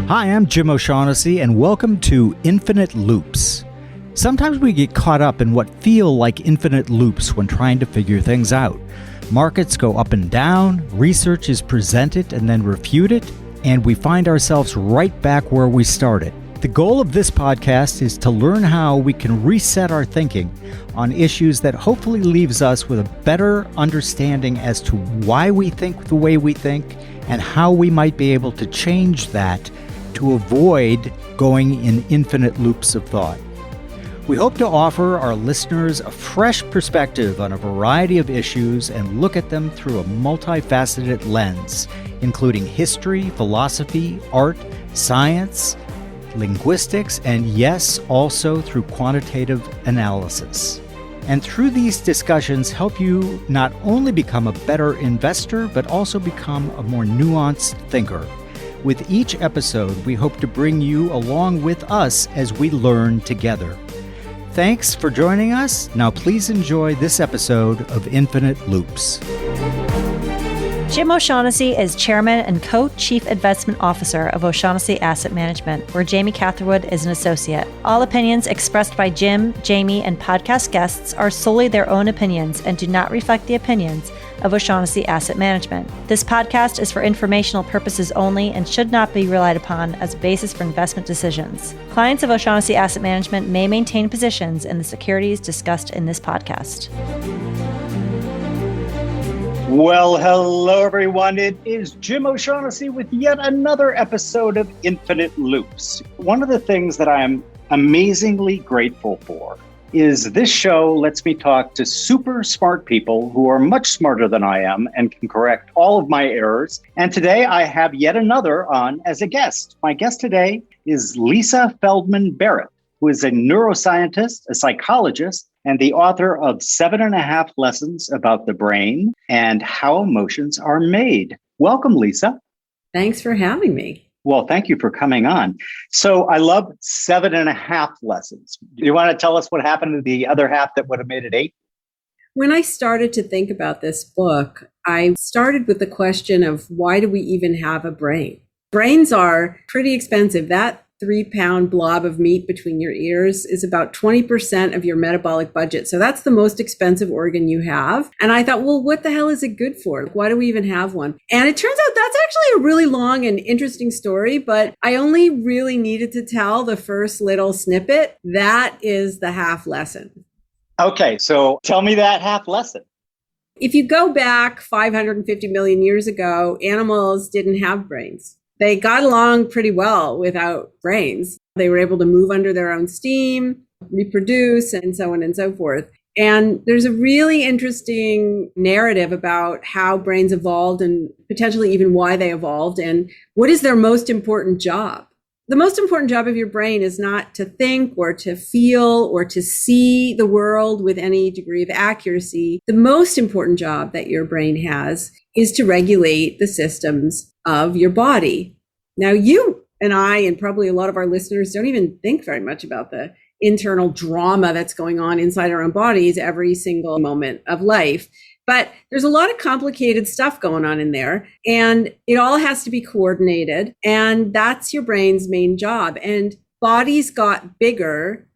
Hi, I'm Jim O'Shaughnessy, and welcome to Infinite Loops. Sometimes we get caught up in what feel like infinite loops when trying to figure things out. Markets go up and down, research is presented and then refuted, and we find ourselves right back where we started. The goal of this podcast is to learn how we can reset our thinking on issues that hopefully leaves us with a better understanding as to why we think the way we think and how we might be able to change that to avoid going in infinite loops of thought. We hope to offer our listeners a fresh perspective on a variety of issues and look at them through a multifaceted lens, including history, philosophy, art, science, linguistics, and yes, also through quantitative analysis. And through these discussions, help you not only become a better investor, but also become a more nuanced thinker. With each episode, we hope to bring you along with us as we learn together. Thanks for joining us. Now please enjoy this episode of Infinite Loops. Jim O'Shaughnessy is Chairman and Co-Chief Investment Officer of O'Shaughnessy Asset Management, where Jamie Catherwood is an associate. All opinions expressed by Jim, Jamie, and podcast guests are solely their own opinions and do not reflect the opinions of O'Shaughnessy Asset Management. This podcast is for informational purposes only and should not be relied upon as a basis for investment decisions. Clients of O'Shaughnessy Asset Management may maintain positions in the securities discussed in this podcast. Well, hello, everyone. It is Jim O'Shaughnessy with yet another episode of Infinite Loops. One of the things that I'm amazingly grateful for is this show lets me talk to super smart people who are much smarter than I am and can correct all of my errors. And today I have yet another on as a guest. My guest today is Lisa Feldman Barrett, who is a neuroscientist, a psychologist, and the author of 7.5 Lessons About the Brain and How Emotions Are Made. Welcome, Lisa. Thanks for having me. Well, thank you for coming on. So I love 7.5 lessons. Do you want to tell us what happened to the other half that would have made it 8? When I started to think about this book, I started with the question of why do we even have a brain? Brains are pretty expensive. That 3-pound blob of meat between your ears is about 20% of your metabolic budget. So that's the most expensive organ you have. And I thought, well, what the hell is it good for? Why do we even have one? And it turns out that's actually a really long and interesting story, but I only really needed to tell the first little snippet. That is the half lesson. Okay, so tell me that half lesson. If you go back 550 million years ago, animals didn't have brains. They got along pretty well without brains. They were able to move under their own steam, reproduce, and so on and so forth. And there's a really interesting narrative about how brains evolved and potentially even why they evolved and what is their most important job. The most important job of your brain is not to think or to feel or to see the world with any degree of accuracy. The most important job that your brain has is to regulate the systems of your body. Now, you and I, and probably a lot of our listeners, don't even think very much about the internal drama that's going on inside our own bodies every single moment of life. But there's a lot of complicated stuff going on in there, and it all has to be coordinated. And that's your brain's main job. And bodies got bigger,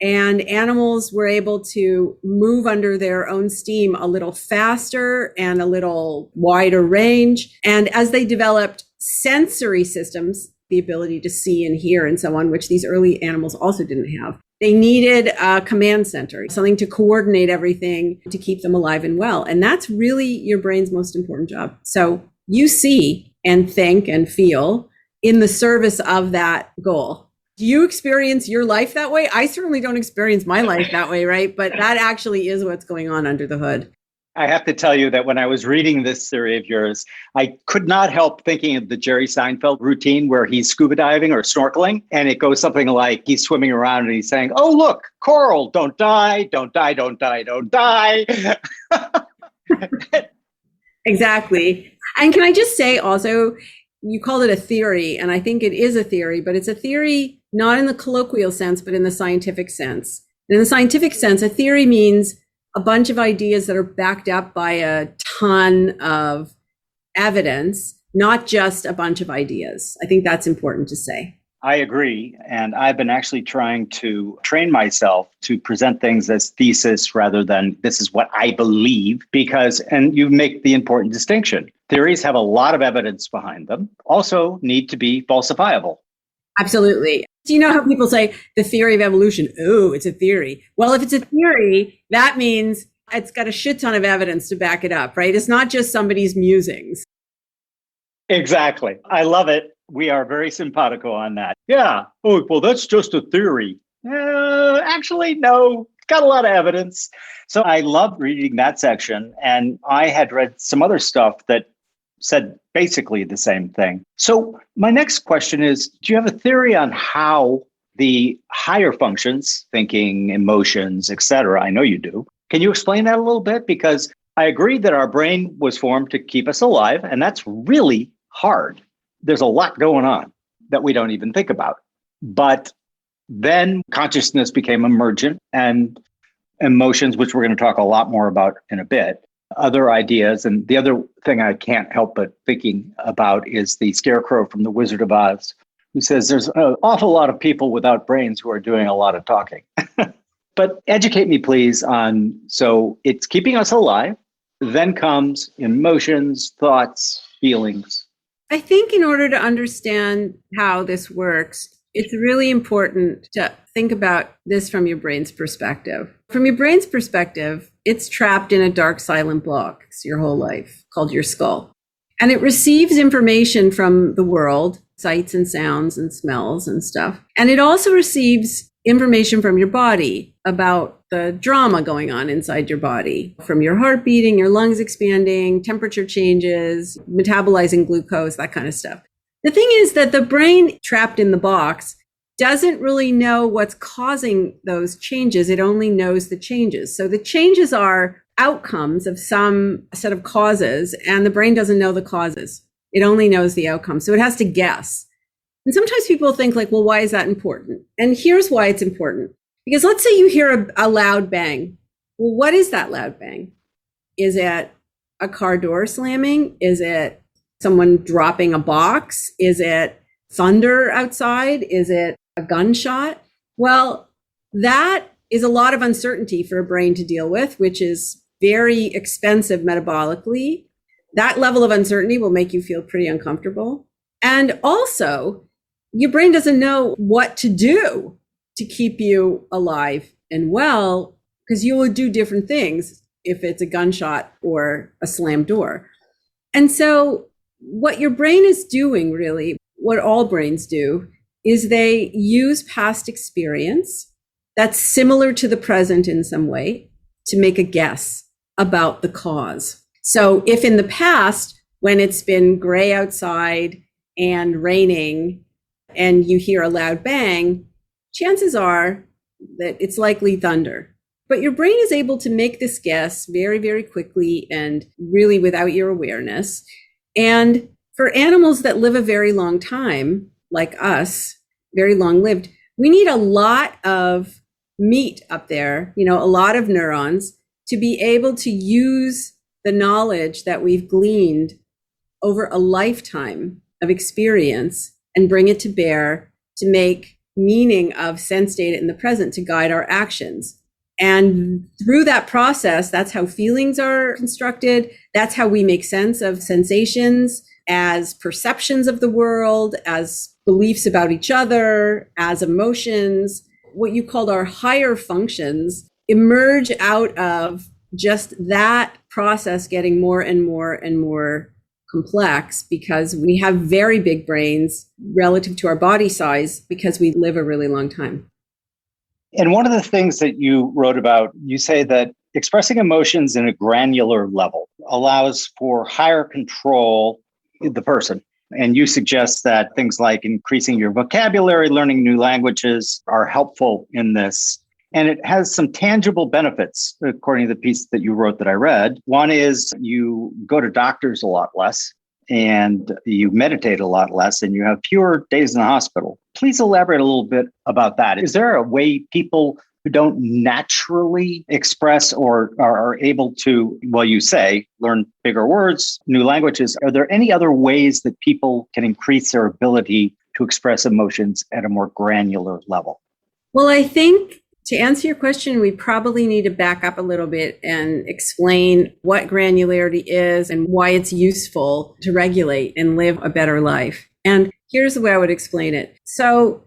and animals were able to move under their own steam a little faster and a little wider range. And as they developed sensory systems, the ability to see and hear and so on, which these early animals also didn't have, they needed a command center, something to coordinate everything to keep them alive and well. And that's really your brain's most important job. So you see and think and feel in the service of that goal. Do you experience your life that way? I certainly don't experience my life that way, right? But that actually is what's going on under the hood. I have to tell you that when I was reading this theory of yours, I could not help thinking of the Jerry Seinfeld routine where he's scuba diving or snorkeling. And it goes something like he's swimming around and he's saying, oh, look, coral, don't die, don't die, don't die, don't die. Exactly. And can I just say also, you called it a theory, and I think it is a theory, but it's a theory not in the colloquial sense, but in the scientific sense. And in the scientific sense, a theory means a bunch of ideas that are backed up by a ton of evidence not just a bunch of ideas. I think that's important to say. I agree. And I've been actually trying to train myself to present things as thesis rather than this is what I believe, and you make the important distinction. Theories have a lot of evidence behind them, also need to be falsifiable. Absolutely. Do you know how people say the theory of evolution? Oh, it's a theory. Well, if it's a theory, that means it's got a shit ton of evidence to back it up, right? It's not just somebody's musings. Exactly. I love it. We are very simpatico on that. Yeah. Oh, well, that's just a theory. Actually, no. Got a lot of evidence. So I love reading that section. And I had read some other stuff that said basically the same thing. So my next question is, do you have a theory on how the higher functions, thinking, emotions, et cetera, I know you do. Can you explain that a little bit? Because I agree that our brain was formed to keep us alive, and that's really hard. There's a lot going on that we don't even think about. But then consciousness became emergent, and emotions, which we're going to talk a lot more about in a bit, other ideas. And the other thing I can't help but thinking about is the scarecrow from The Wizard of Oz, who says there's an awful lot of people without brains who are doing a lot of talking. But educate me, please, on, so it's keeping us alive, then comes emotions, thoughts, feelings. I think in order to understand how this works, it's really important to think about this from your brain's perspective. From your brain's perspective, it's trapped in a dark, silent box your whole life called your skull. And it receives information from the world, sights and sounds and smells and stuff. And it also receives information from your body about the drama going on inside your body, from your heart beating, your lungs expanding, temperature changes, metabolizing glucose, that kind of stuff. The thing is that the brain trapped in the box doesn't really know what's causing those changes. It only knows the changes. So the changes are outcomes of some set of causes, and the brain doesn't know the causes. It only knows the outcomes. So it has to guess. And sometimes people think like, well, why is that important? And here's why it's important. Because let's say you hear a loud bang. Well, what is that loud bang? Is it a car door slamming? Is it someone dropping a box? Is it thunder outside? Is it a gunshot? Well, that is a lot of uncertainty for a brain to deal with, which is very expensive metabolically. That level of uncertainty will make you feel pretty uncomfortable. And also, your brain doesn't know what to do to keep you alive and well, because you will do different things if it's a gunshot or a slammed door. And so what your brain is doing, really, what all brains do, is they use past experience that's similar to the present in some way to make a guess about the cause. So if in the past, when it's been gray outside and raining, and you hear a loud bang, chances are that it's likely thunder. But your brain is able to make this guess very, very quickly and really without your awareness. And for animals that live a very long time, like us, very long lived, we need a lot of meat up there, a lot of neurons to be able to use the knowledge that we've gleaned over a lifetime of experience and bring it to bear to make meaning of sense data in the present to guide our actions. And through that process, that's how feelings are constructed. That's how we make sense of sensations as perceptions of the world, as beliefs about each other, as emotions. What you called our higher functions emerge out of just that process getting more and more and more complex, because we have very big brains relative to our body size because we live a really long time. And one of the things that you wrote about, you say that expressing emotions in a granular level allows for higher control of the person. And you suggest that things like increasing your vocabulary, learning new languages are helpful in this. And it has some tangible benefits, according to the piece that you wrote that I read. One is you go to doctors a lot less, and you meditate a lot less, and you have fewer days in the hospital. Please elaborate a little bit about that. Is there a way people who don't naturally express or are able to, well, you say, learn bigger words, new languages. Are there any other ways that people can increase their ability to express emotions at a more granular level? Well, I think to answer your question, we probably need to back up a little bit and explain what granularity is and why it's useful to regulate and live a better life. And here's the way I would explain it. So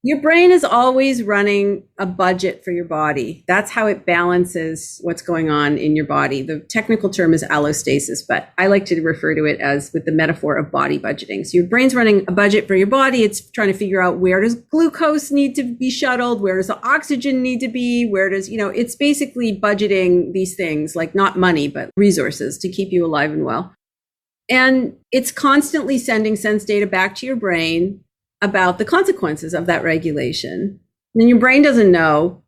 your brain is always running a budget for your body. That's how it balances what's going on in your body. The technical term is allostasis, but I like to refer to it as with the metaphor of body budgeting. So your brain's running a budget for your body. It's trying to figure out where does glucose need to be shuttled? Where does the oxygen need to be? Where does, it's basically budgeting these things, like not money, but resources to keep you alive and well. And it's constantly sending sense data back to your brain about the consequences of that regulation. And your brain doesn't know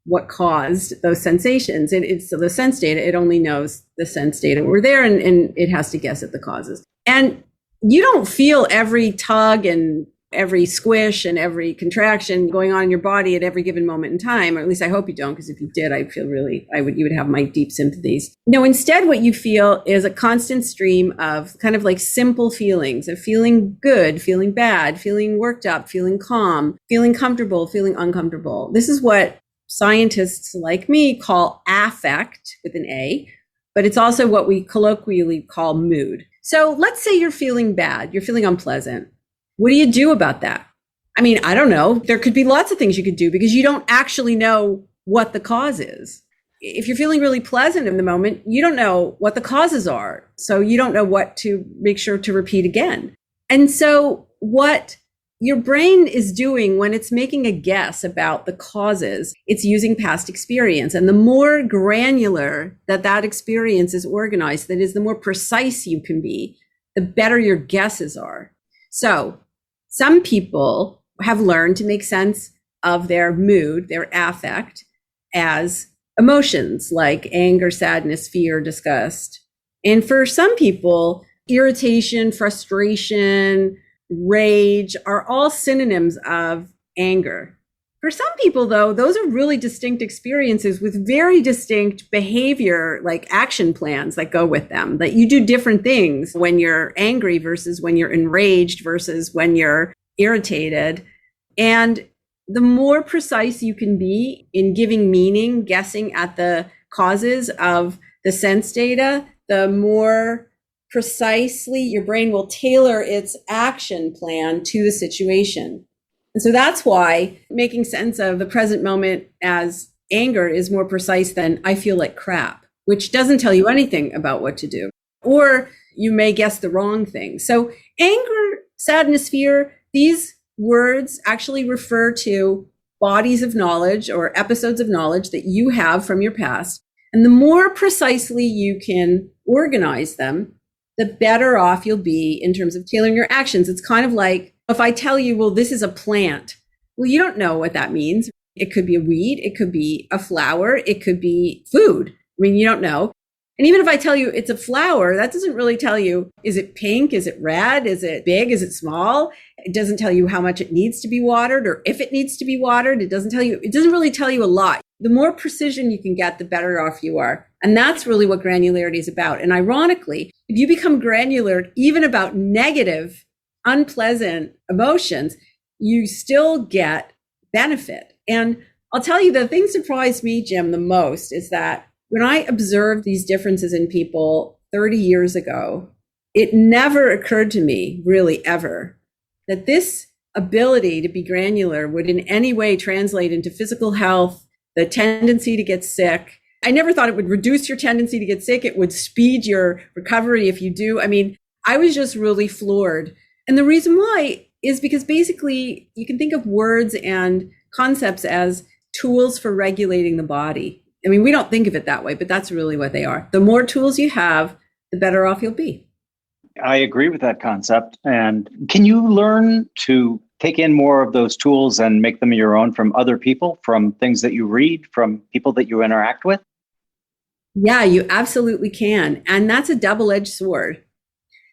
what caused those sensations. It's the sense data. It only knows the sense data were there, and it has to guess at the causes. And you don't feel every tug and every squish and every contraction going on in your body at every given moment in time, or at least I hope you don't, because if you did, you would have my deep sympathies. No, instead what you feel is a constant stream of kind of like simple feelings of feeling good, feeling bad, feeling worked up, feeling calm, feeling comfortable, feeling uncomfortable. This is what scientists like me call affect with an A, but it's also what we colloquially call mood. So let's say you're feeling bad, you're feeling unpleasant. What do you do about that? I mean, I don't know. There could be lots of things you could do because you don't actually know what the cause is. If you're feeling really pleasant in the moment, you don't know what the causes are. So you don't know what to make sure to repeat again. And so what your brain is doing when it's making a guess about the causes, it's using past experience. And the more granular that experience is organized, that is, the more precise you can be, the better your guesses are. So some people have learned to make sense of their mood, their affect, as emotions like anger, sadness, fear, disgust. And for some people, irritation, frustration, rage are all synonyms of anger. For some people, though, those are really distinct experiences with very distinct behavior, like action plans that go with them, that you do different things when you're angry versus when you're enraged versus when you're irritated. And the more precise you can be in giving meaning, guessing at the causes of the sense data, the more precisely your brain will tailor its action plan to the situation. And so that's why making sense of the present moment as anger is more precise than I feel like crap, which doesn't tell you anything about what to do. Or you may guess the wrong thing. So anger, sadness, fear, these words actually refer to bodies of knowledge or episodes of knowledge that you have from your past. And the more precisely you can organize them, the better off you'll be in terms of tailoring your actions. It's kind of like if I tell you, well, this is a plant. Well, you don't know what that means. It could be a weed. It could be a flower. It could be food. I mean, you don't know. And even if I tell you it's a flower, that doesn't really tell you, is it pink? Is it red? Is it big? Is it small? It doesn't tell you how much it needs to be watered or if it needs to be watered. It doesn't really tell you a lot. The more precision you can get, the better off you are. And that's really what granularity is about. And ironically, if you become granular, even about negative, unpleasant emotions, you still get benefit. And I'll tell you, the thing that surprised me, Jim, the most is that when I observed these differences in people 30 years ago, it never occurred to me, really ever, that this ability to be granular would in any way translate into physical health, the tendency to get sick. I never thought it would reduce your tendency to get sick. It would speed your recovery if you do. I mean, I was just really floored. And the reason why is because basically you can think of words and concepts as tools for regulating the body. I mean, we don't think of it that way, but that's really what they are. The more tools you have, the better off you'll be. I agree with that concept. And can you learn to take in more of those tools and make them your own from other people, from things that you read, from people that you interact with? Yeah, you absolutely can. And that's a double-edged sword.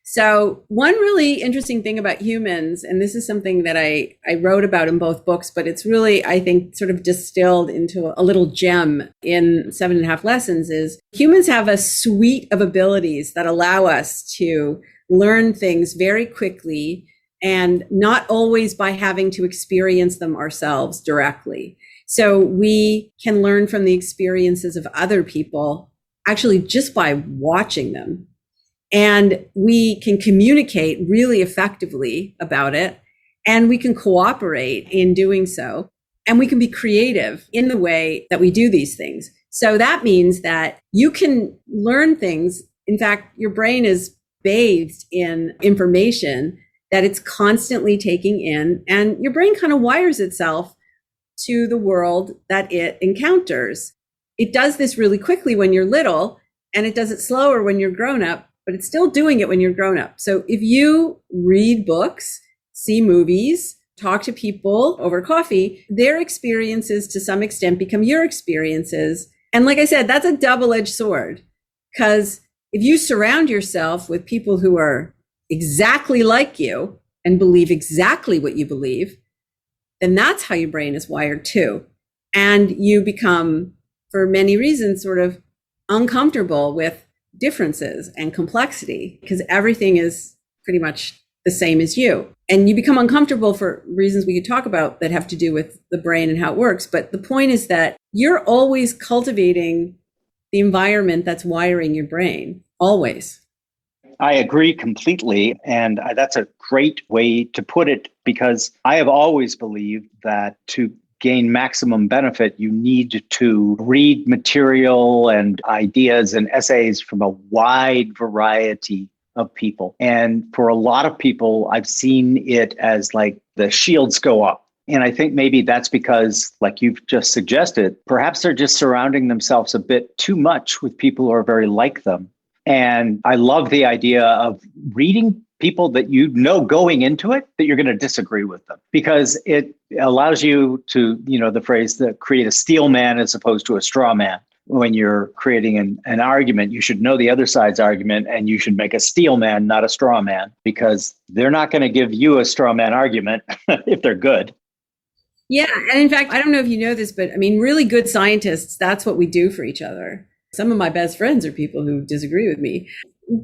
So one really interesting thing about humans, and this is something that I wrote about in both books, but it's really, I think, sort of distilled into a little gem in 7.5 Lessons, is humans have a suite of abilities that allow us to learn things very quickly and not always by having to experience them ourselves directly. So we can learn from the experiences of other people actually just by watching them. And we can communicate really effectively about it, and we can cooperate in doing so, and we can be creative in the way that we do these things. So that means that you can learn things. In fact, your brain is bathed in information that it's constantly taking in, and your brain kind of wires itself to the world that it encounters. It does this really quickly when you're little, and it does it slower when you're grown up, but it's still doing it when you're grown up. So if you read books, see movies, talk to people over coffee, their experiences to some extent become your experiences. And like I said, that's a double-edged sword, because if you surround yourself with people who are exactly like you and believe exactly what you believe, then that's how your brain is wired too. And you become, for many reasons, sort of uncomfortable with differences and complexity, because everything is pretty much the same as you. And you become uncomfortable for reasons we could talk about that have to do with the brain and how it works. But the point is that you're always cultivating the environment that's wiring your brain, always. I agree completely. And that's a great way to put it, because I have always believed that to gain maximum benefit, you need to read material and ideas and essays from a wide variety of people. And for a lot of people, I've seen it as like the shields go up. And I think maybe that's because, like you've just suggested, perhaps they're just surrounding themselves a bit too much with people who are very like them. And I love the idea of reading people that you know going into it that you're going to disagree with them, because it allows you to, the phrase that create a steel man as opposed to a straw man. When you're creating an argument, you should know the other side's argument, and you should make a steel man, not a straw man, because they're not going to give you a straw man argument if they're good. Yeah. And in fact, I don't know if you know this, but I mean, really good scientists, that's what we do for each other. Some of my best friends are people who disagree with me,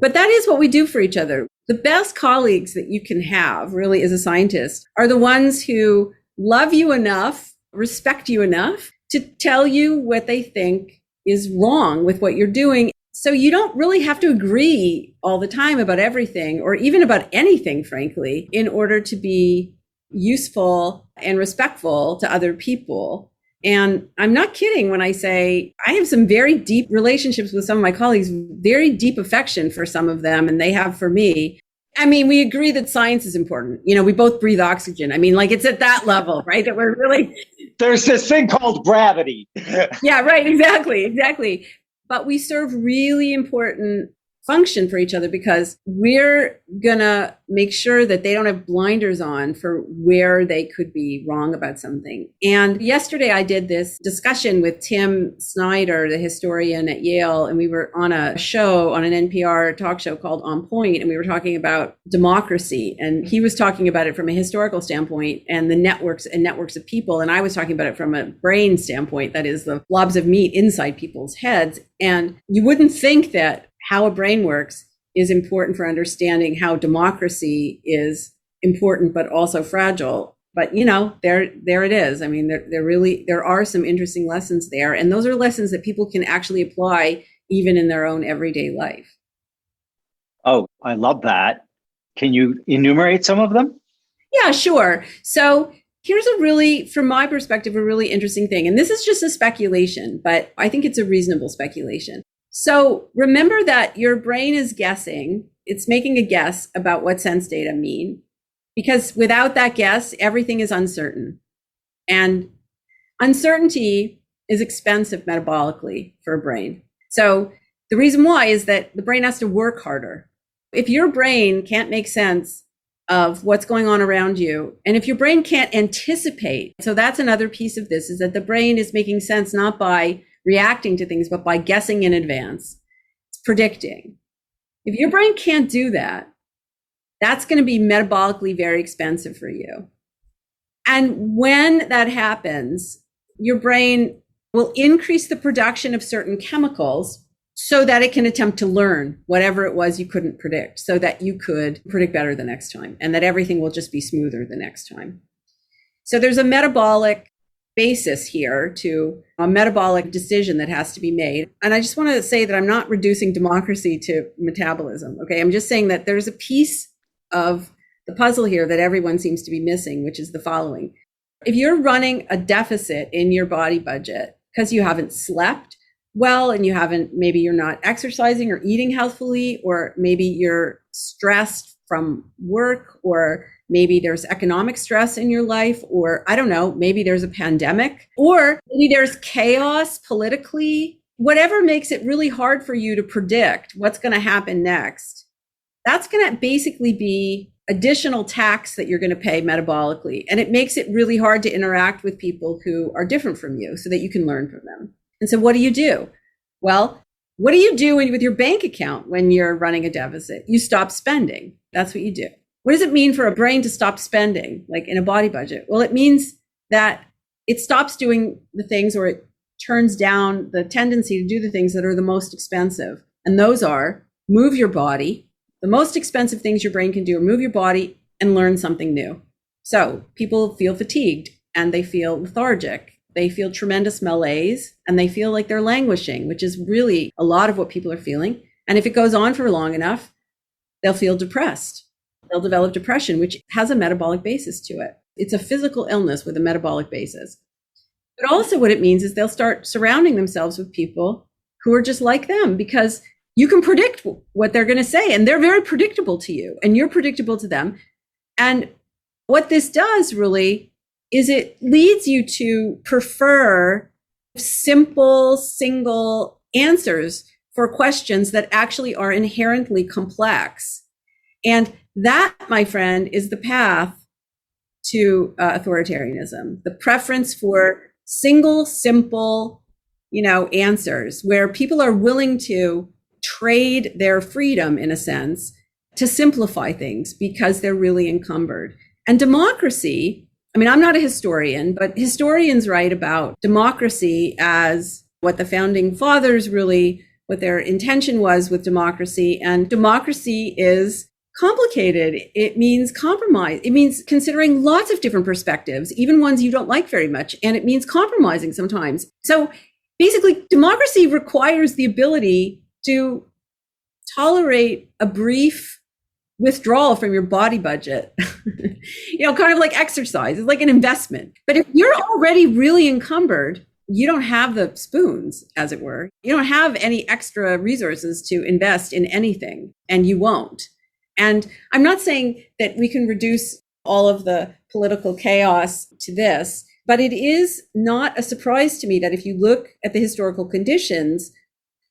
but that is what we do for each other. The best colleagues that you can have, really, as a scientist, are the ones who love you enough, respect you enough to tell you what they think is wrong with what you're doing. So you don't really have to agree all the time about everything, or even about anything, frankly, in order to be useful and respectful to other people. And I'm not kidding when I say I have some very deep relationships with some of my colleagues, very deep affection for some of them, and they have for me. I mean, we agree that science is important. We both breathe oxygen. I mean, like, it's at that level, right? That we're really... There's this thing called gravity. Yeah, right. Exactly. But we serve really important function for each other, because we're gonna make sure that they don't have blinders on for where they could be wrong about something. And yesterday I did this discussion with Tim Snyder, the historian at Yale, and we were on a show, on an NPR talk show called On Point, and we were talking about democracy, and he was talking about it from a historical standpoint and the networks of people, and I was talking about it from a brain standpoint, that is the blobs of meat inside people's heads. And you wouldn't think that how a brain works is important for understanding how democracy is important, but also fragile. But, there it is. I mean, there are some interesting lessons there. And those are lessons that people can actually apply even in their own everyday life. Oh, I love that. Can you enumerate some of them? Yeah, sure. So here's from my perspective, a really interesting thing. And this is just a speculation, but I think it's a reasonable speculation. So remember that your brain is guessing. It's making a guess about what sense data mean, because without that guess, everything is uncertain. And uncertainty is expensive metabolically for a brain. So the reason why is that the brain has to work harder. If your brain can't make sense of what's going on around you, and if your brain can't anticipate, so that's another piece of this, is that the brain is making sense not by reacting to things, but by guessing in advance. It's predicting. If your brain can't do that, That's going to be metabolically very expensive for you. And when that happens, your brain will increase the production of certain chemicals so that it can attempt to learn whatever it was you couldn't predict, so that you could predict better the next time and that everything will just be smoother the next time. So there's a metabolic basis here to a metabolic decision that has to be made. And I just want to say that I'm not reducing democracy to metabolism. Okay. I'm just saying that there's a piece of the puzzle here that everyone seems to be missing, which is the following. If you're running a deficit in your body budget because you haven't slept well and maybe you're not exercising or eating healthfully, or maybe you're stressed from work, or maybe there's economic stress in your life, or I don't know, maybe there's a pandemic, or maybe there's chaos politically, whatever makes it really hard for you to predict what's going to happen next. That's going to basically be additional tax that you're going to pay metabolically. And it makes it really hard to interact with people who are different from you so that you can learn from them. And so what do? Well, what do you do with your bank account when you're running a deficit? You stop spending. That's what you do. What does it mean for a brain to stop spending, like in a body budget? Well, it means that it stops doing the things, or it turns down the tendency to do the things that are the most expensive. And those are move your body. The most expensive things your brain can do are move your body and learn something new. So people feel fatigued and they feel lethargic. They feel tremendous malaise and they feel like they're languishing, which is really a lot of what people are feeling. And if it goes on for long enough, they'll feel depressed. They'll develop depression, which has a metabolic basis to it. It's a physical illness with a metabolic basis. But also what it means is they'll start surrounding themselves with people who are just like them, because you can predict what they're going to say, and they're very predictable to you, and you're predictable to them. And what this does really is it leads you to prefer simple, single answers for questions that actually are inherently complex. And that, my friend, is the path to authoritarianism, the preference for single, simple, answers where people are willing to trade their freedom, in a sense, to simplify things because they're really encumbered. And democracy, I'm not a historian, but historians write about democracy as what the founding fathers what their intention was with democracy. And democracy is complicated. It means compromise. It means considering lots of different perspectives, even ones you don't like very much. And it means compromising sometimes. So basically, democracy requires the ability to tolerate a brief withdrawal from your body budget, kind of like exercise. It's like an investment. But if you're already really encumbered, you don't have the spoons, as it were. You don't have any extra resources to invest in anything, and you won't. And I'm not saying that we can reduce all of the political chaos to this, but it is not a surprise to me that if you look at the historical conditions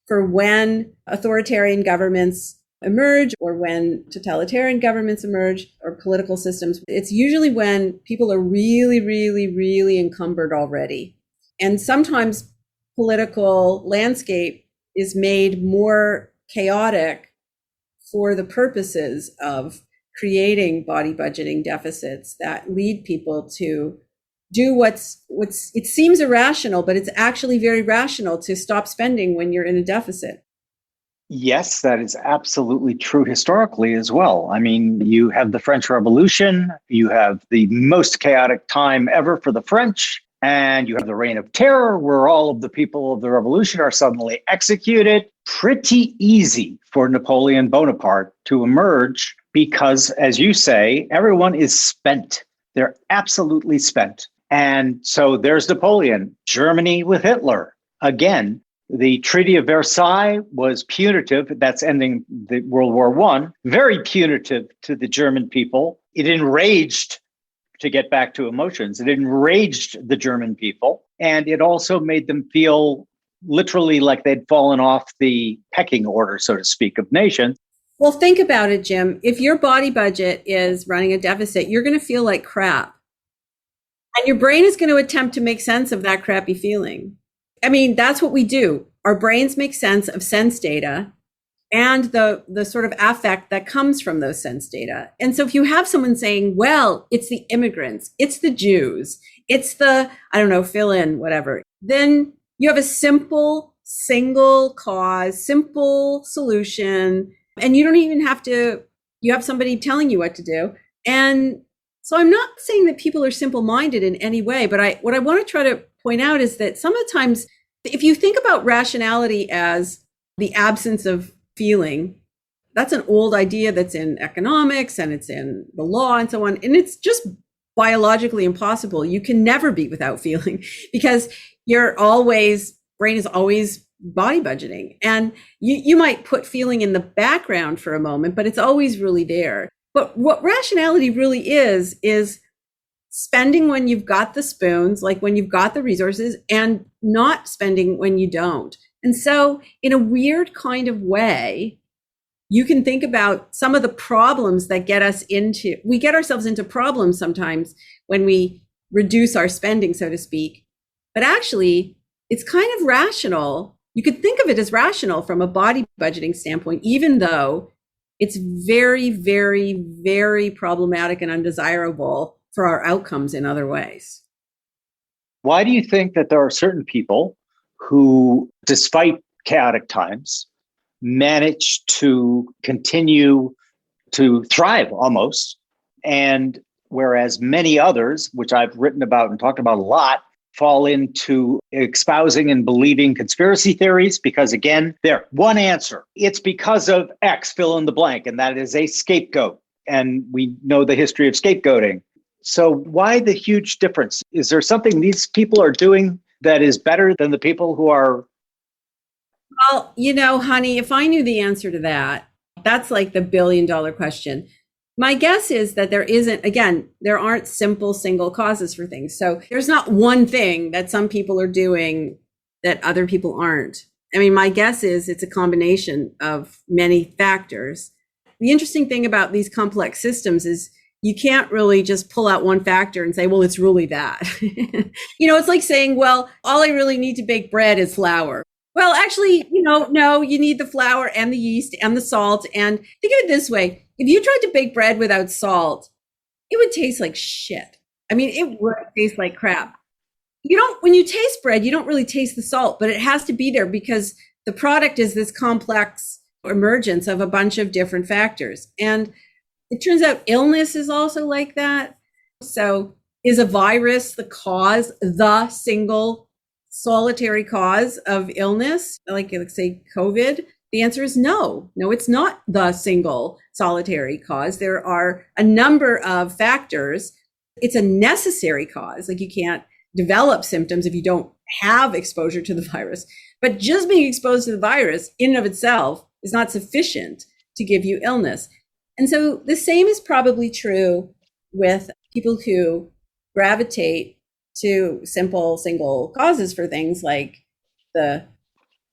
for when authoritarian governments emerge or when totalitarian governments emerge or political systems, it's usually when people are really, really, really encumbered already. And sometimes political landscape is made more chaotic for the purposes of creating body budgeting deficits that lead people to do what's it seems irrational, but it's actually very rational to stop spending when you're in a deficit. Yes, that is absolutely true historically as well. You have the French Revolution, you have the most chaotic time ever for the French, and you have the Reign of Terror, where all of the people of the revolution are suddenly executed. Pretty easy for Napoleon Bonaparte to emerge because, as you say, everyone is spent. They're absolutely spent. And so there's Napoleon, Germany with Hitler. Again, the Treaty of Versailles was punitive. That's ending the World War I. Very punitive to the German people. It enraged, to get back to emotions, it enraged the German people. And it also made them feel literally like they'd fallen off the pecking order, so to speak, of nations. Well, think about it, Jim. If your body budget is running a deficit, you're going to feel like crap. And your brain is going to attempt to make sense of that crappy feeling. That's what we do. Our brains make sense of sense data. and the sort of affect that comes from those sense data. And so if you have someone saying, well, it's the immigrants, it's the Jews, it's the, I don't know, fill in, whatever, then you have a simple, single cause, simple solution, and you don't even have to, you have somebody telling you what to do. And so I'm not saying that people are simple-minded in any way, but what I want to try to point out is that sometimes if you think about rationality as the absence of feeling, that's an old idea that's in economics and it's in the law and so on. And it's just biologically impossible. You can never be without feeling because brain is always body budgeting. And you might put feeling in the background for a moment, but it's always really there. But what rationality really is spending when you've got the spoons, like when you've got the resources, and not spending when you don't. And so in a weird kind of way, you can think about some of the problems that we get ourselves into problems sometimes when we reduce our spending, so to speak. But actually, it's kind of rational. You could think of it as rational from a body budgeting standpoint, even though it's very, very, very problematic and undesirable for our outcomes in other ways. Why do you think that there are certain people who, despite chaotic times, manage to continue to thrive almost, and whereas many others, which I've written about and talked about a lot, fall into espousing and believing conspiracy theories because, again, there, one answer. It's because of X, fill in the blank, and that is a scapegoat. And we know the history of scapegoating. So why the huge difference? Is there something these people are doing that is better than the people who are? Well, honey, if I knew the answer to that, that's like the billion-dollar question. My guess is that there aren't simple single causes for things. So there's not one thing that some people are doing that other people aren't. I mean, my guess is it's a combination of many factors. The interesting thing about these complex systems is you can't really just pull out one factor and say, well, it's really that. It's like saying, well, all I really need to bake bread is flour. Well, actually, no, you need the flour and the yeast and the salt. And think of it this way. If you tried to bake bread without salt, it would taste like shit. I mean, it would taste like crap. When you taste bread, you don't really taste the salt, but it has to be there because the product is this complex emergence of a bunch of different factors. And it turns out illness is also like that. So is a virus the single solitary cause of illness, like let's say COVID? The answer is no. No, it's not the single solitary cause. There are a number of factors. It's a necessary cause. Like you can't develop symptoms if you don't have exposure to the virus. But just being exposed to the virus in and of itself is not sufficient to give you illness. And so the same is probably true with people who gravitate to simple single causes for things like the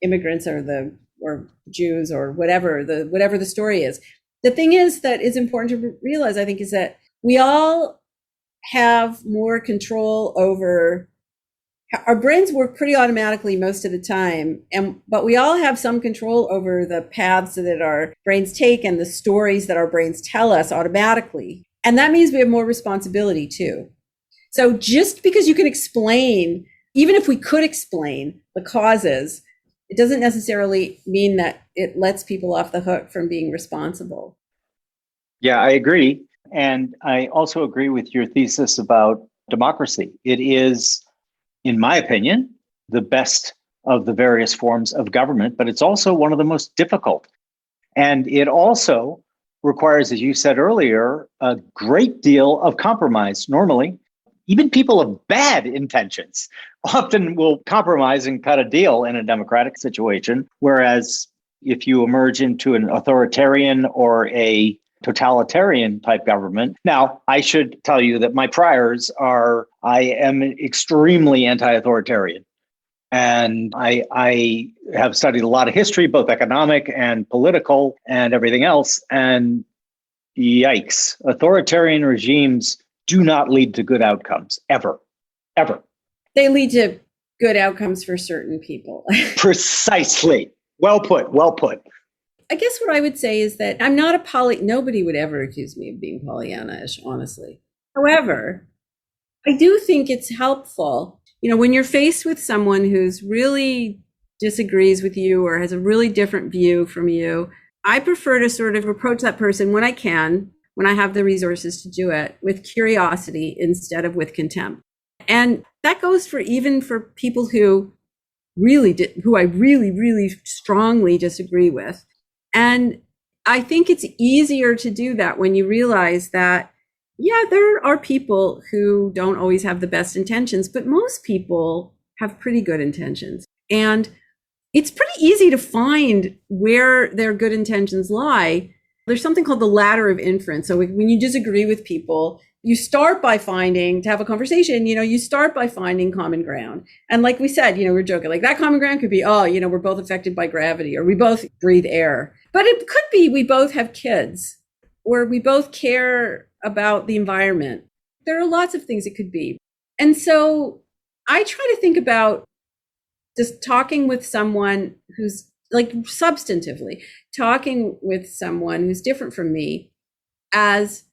immigrants or Jews or whatever the story is. The thing is that is important to realize, I think, is that we all have more control over our brains work pretty automatically most of the time, but we all have some control over the paths that our brains take and the stories that our brains tell us automatically. And that means we have more responsibility too. So just because you can explain, even if we could explain the causes, it doesn't necessarily mean that it lets people off the hook from being responsible. Yeah, I agree. And I also agree with your thesis about democracy. It is, in my opinion, the best of the various forms of government, but it's also one of the most difficult. And it also requires, as you said earlier, a great deal of compromise. Normally, even people of bad intentions often will compromise and cut a deal in a democratic situation. Whereas if you emerge into an authoritarian or a totalitarian type government. Now, I should tell you that my priors are, I am extremely anti-authoritarian. And I have studied a lot of history, both economic and political and everything else. And yikes, authoritarian regimes do not lead to good outcomes, ever. They lead to good outcomes for certain people. Precisely. Well put. I guess what I would say is that I'm not nobody would ever accuse me of being Pollyanna-ish, honestly. However, I do think it's helpful, when you're faced with someone who's really disagrees with you or has a really different view from you, I prefer to sort of approach that person when I can, when I have the resources to do it, with curiosity instead of with contempt. And that goes for even for people who I really, really strongly disagree with. And I think it's easier to do that when you realize that, yeah, there are people who don't always have the best intentions, but most people have pretty good intentions. And it's pretty easy to find where their good intentions lie. There's something called the ladder of inference. So when you disagree with people, you start by to have a conversation, you start by finding common ground. And like we said, we're joking, like that common ground could be, we're both affected by gravity, or we both breathe air. But it could be we both have kids, or we both care about the environment. There are lots of things it could be. And so I try to think about just talking with someone who's like substantively, talking with someone who's different from me as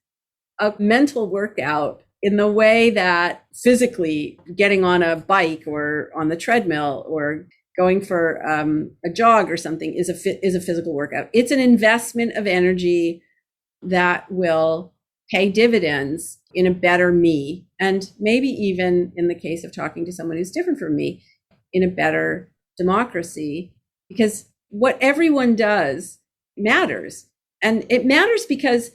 a mental workout in the way that physically getting on a bike or on the treadmill or going for a jog or something is a physical workout. It's an investment of energy that will pay dividends in a better me, and maybe even in the case of talking to someone who's different from me, in a better democracy, because what everyone does matters. And it matters because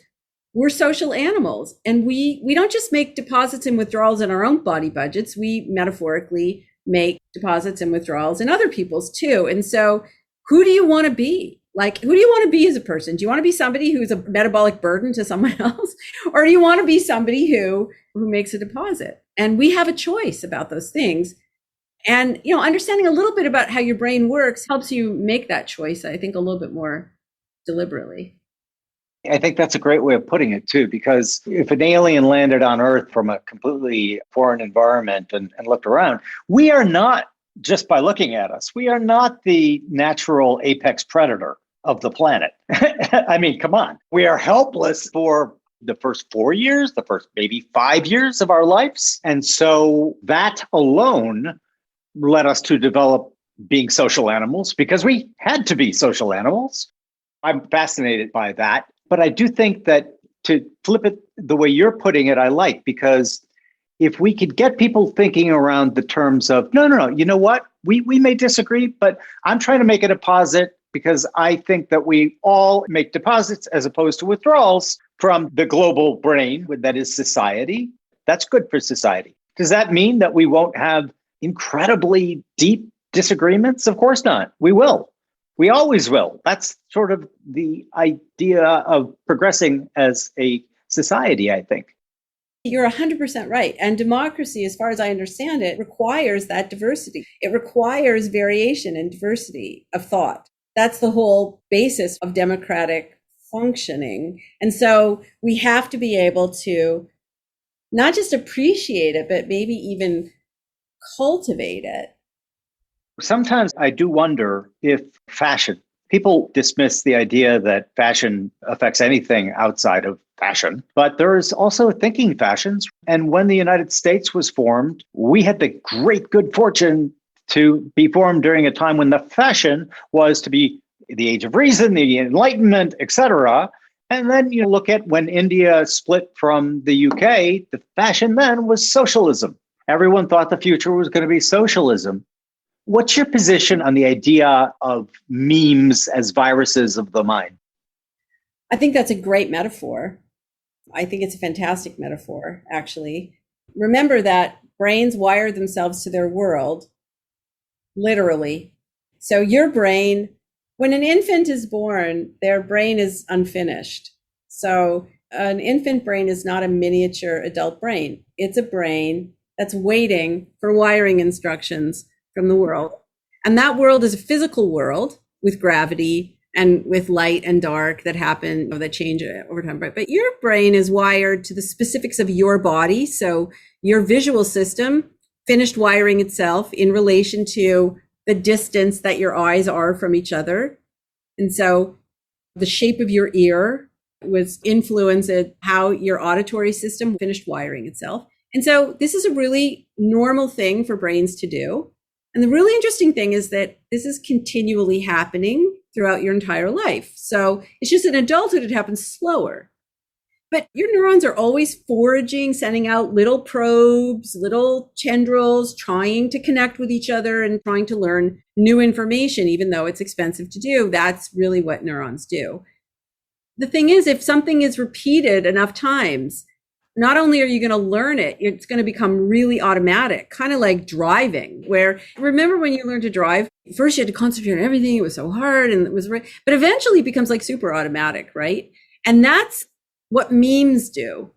we're social animals, and we don't just make deposits and withdrawals in our own body budgets. We metaphorically make deposits and withdrawals in other people's too. And so who do you want to be? Like, who do you want to be as a person? Do you want to be somebody who's a metabolic burden to someone else? Or do you want to be somebody who makes a deposit? And we have a choice about those things. And, understanding a little bit about how your brain works helps you make that choice, I think, a little bit more deliberately. I think that's a great way of putting it, too, because if an alien landed on Earth from a completely foreign environment and looked around, we are not, just by looking at us, we are not the natural apex predator of the planet. I mean, come on. We are helpless for the first 4 years, the first maybe 5 years of our lives. And so that alone led us to develop being social animals because we had to be social animals. I'm fascinated by that. But I do think that to flip it the way you're putting it, I like, because if we could get people thinking around the terms of, no, you know what? We may disagree, but I'm trying to make a deposit because I think that we all make deposits as opposed to withdrawals from the global brain, that is society. That's good for society. Does that mean that we won't have incredibly deep disagreements? Of course not. We will. We always will. That's sort of the idea of progressing as a society, I think. You're 100% right. And democracy, as far as I understand it, requires that diversity. It requires variation and diversity of thought. That's the whole basis of democratic functioning. And so we have to be able to not just appreciate it, but maybe even cultivate it. Sometimes I do wonder if people dismiss the idea that fashion affects anything outside of fashion, but there's also thinking fashions. And when the United States was formed, we had the great good fortune to be formed during a time when the fashion was to be the age of reason, the Enlightenment, etc. And then you look at when India split from the UK, the fashion then was socialism. Everyone thought the future was going to be socialism. What's your position on the idea of memes as viruses of the mind? I think that's a great metaphor. I think it's a fantastic metaphor, actually. Remember that brains wire themselves to their world, literally. So your brain, when an infant is born, their brain is unfinished. So an infant brain is not a miniature adult brain. It's a brain that's waiting for wiring instructions from the world. And that world is a physical world with gravity and with light and dark that happen, that change over time. But your brain is wired to the specifics of your body. So your visual system finished wiring itself in relation to the distance that your eyes are from each other. And so The shape of your ear was influenced how your auditory system finished wiring itself. And so this is a really normal thing for brains to do. And the really interesting thing is that this is continually happening throughout your entire life. So it's just in adulthood, it happens slower. But your neurons are always foraging, sending out little probes, little tendrils, trying to connect with each other and trying to learn new information, even though it's expensive to do. That's really what neurons do. The thing is, if something is repeated enough times, not only are you going to learn it, it's going to become really automatic, kind of like driving, where remember when you learned to drive, first you had to concentrate on everything. It was so hard and it was right. But eventually it becomes like super automatic, right? And that's what memes do.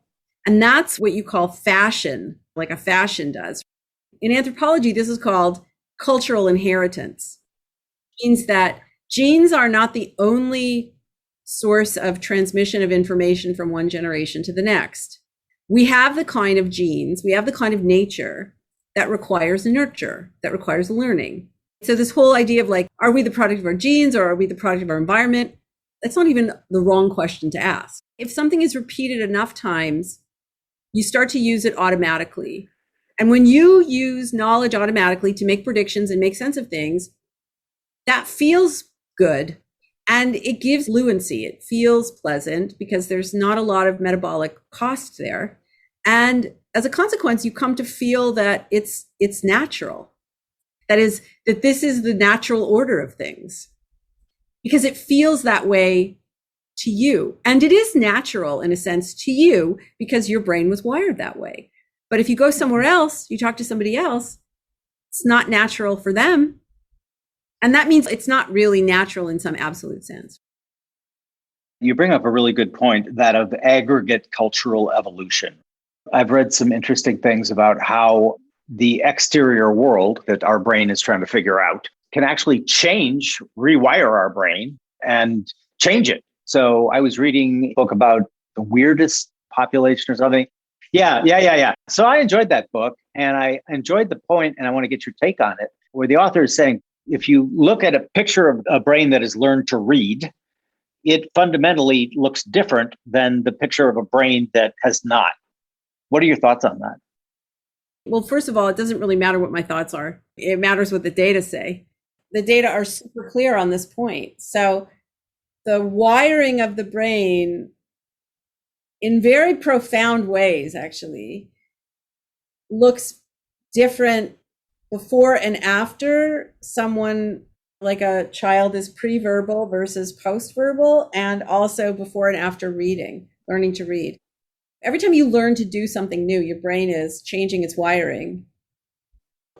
And that's what you call fashion, like a fashion does. In anthropology, this is called cultural inheritance. It means that genes are not the only source of transmission of information from one generation to the next. We have the kind of genes, we have the kind of nature that requires nurture, that requires learning. So this whole idea of like, are we the product of our genes or are we the product of our environment? That's not even the wrong question to ask. If something is repeated enough times, you start to use it automatically. And when you use knowledge automatically to make predictions and make sense of things, that feels good. And it gives fluency. It feels pleasant because there's not a lot of metabolic cost there. And as a consequence, you come to feel that it's natural. That is, that this is the natural order of things. Because it feels that way to you. And it is natural in a sense to you because your brain was wired that way. But if you go somewhere else, you talk to somebody else, it's not natural for them. And that means it's not really natural in some absolute sense. You bring up a really good point, that of aggregate cultural evolution. I've read some interesting things about how the exterior world that our brain is trying to figure out can actually rewire our brain and change it. So I was reading a book about the weirdest population or something. Yeah. So I enjoyed that book and I enjoyed the point, and I want to get your take on it, where the author is saying, if you look at a picture of a brain that has learned to read, it fundamentally looks different than the picture of a brain that has not. What are your thoughts on that? Well, first of all, it doesn't really matter what my thoughts are. It matters what the data say. The data are super clear on this point. So the wiring of the brain in very profound ways actually looks different before and after someone, like a child, is pre-verbal versus post-verbal, and also before and after learning to read. Every time you learn to do something new, your brain is changing its wiring.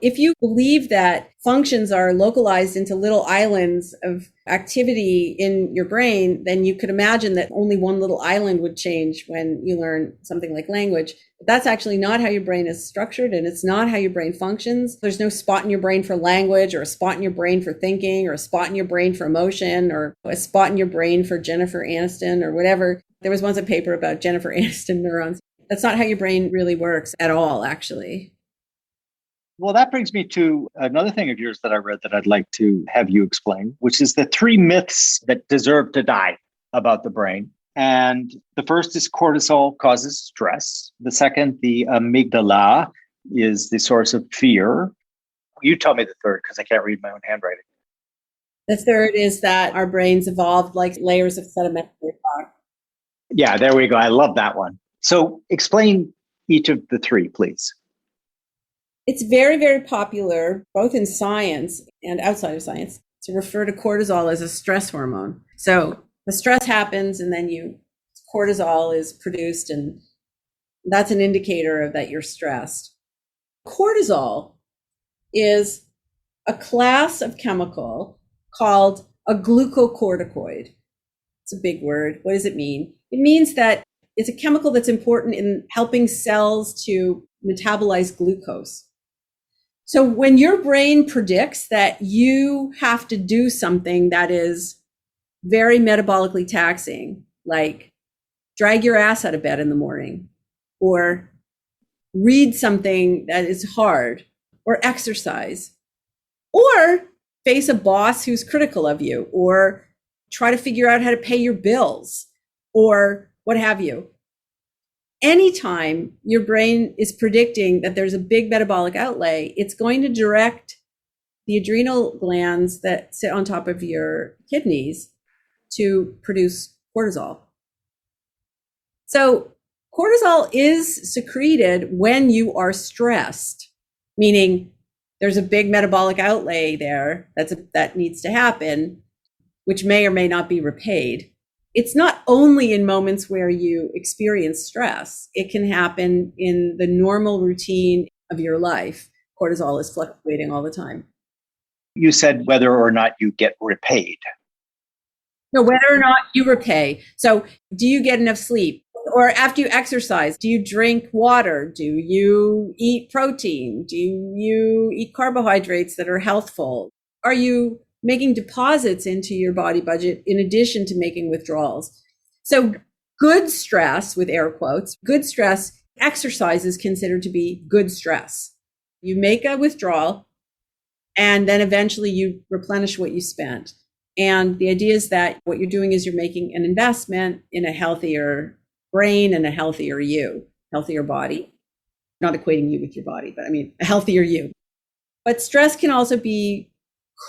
If you believe that functions are localized into little islands of activity in your brain, then you could imagine that only one little island would change when you learn something like language. But that's actually not how your brain is structured, and it's not how your brain functions. There's no spot in your brain for language, or a spot in your brain for thinking, or a spot in your brain for emotion, or a spot in your brain for Jennifer Aniston or whatever. There was once a paper about Jennifer Aniston neurons. That's not how your brain really works at all, actually. Well, that brings me to another thing of yours that I read that I'd like to have you explain, which is the 3 myths that deserve to die about the brain. And the first is cortisol causes stress. The second, the amygdala, is the source of fear. You tell me the third, because I can't read my own handwriting. The third is that our brains evolved like layers of sedimentary rock. Yeah, there we go. I love that one. So explain each of the 3, please. It's very, very popular, both in science and outside of science, to refer to cortisol as a stress hormone. So the stress happens and then cortisol is produced, and that's an indicator of that you're stressed. Cortisol is a class of chemical called a glucocorticoid. It's a big word. What does it mean? It means that it's a chemical that's important in helping cells to metabolize glucose. So when your brain predicts that you have to do something that is very metabolically taxing, like drag your ass out of bed in the morning, or read something that is hard, or exercise, or face a boss who's critical of you, or try to figure out how to pay your bills or what have you. Anytime your brain is predicting that there's a big metabolic outlay, it's going to direct the adrenal glands that sit on top of your kidneys to produce cortisol. So cortisol is secreted when you are stressed, meaning there's a big metabolic outlay there that needs to happen, which may or may not be repaid. It's not only in moments where you experience stress. It can happen in the normal routine of your life. Cortisol is fluctuating all the time. You said whether or not you get repaid. No, whether or not you repay. So do you get enough sleep? Or after you exercise, do you drink water? Do you eat protein? Do you eat carbohydrates that are healthful? Are you making deposits into your body budget in addition to making withdrawals? So good stress, with air quotes, good stress, exercise is considered to be good stress. You make a withdrawal and then eventually you replenish what you spent. And the idea is that what you're doing is you're making an investment in a healthier brain and a healthier you, healthier body. Not equating you with your body, but I mean, a healthier you. But stress can also be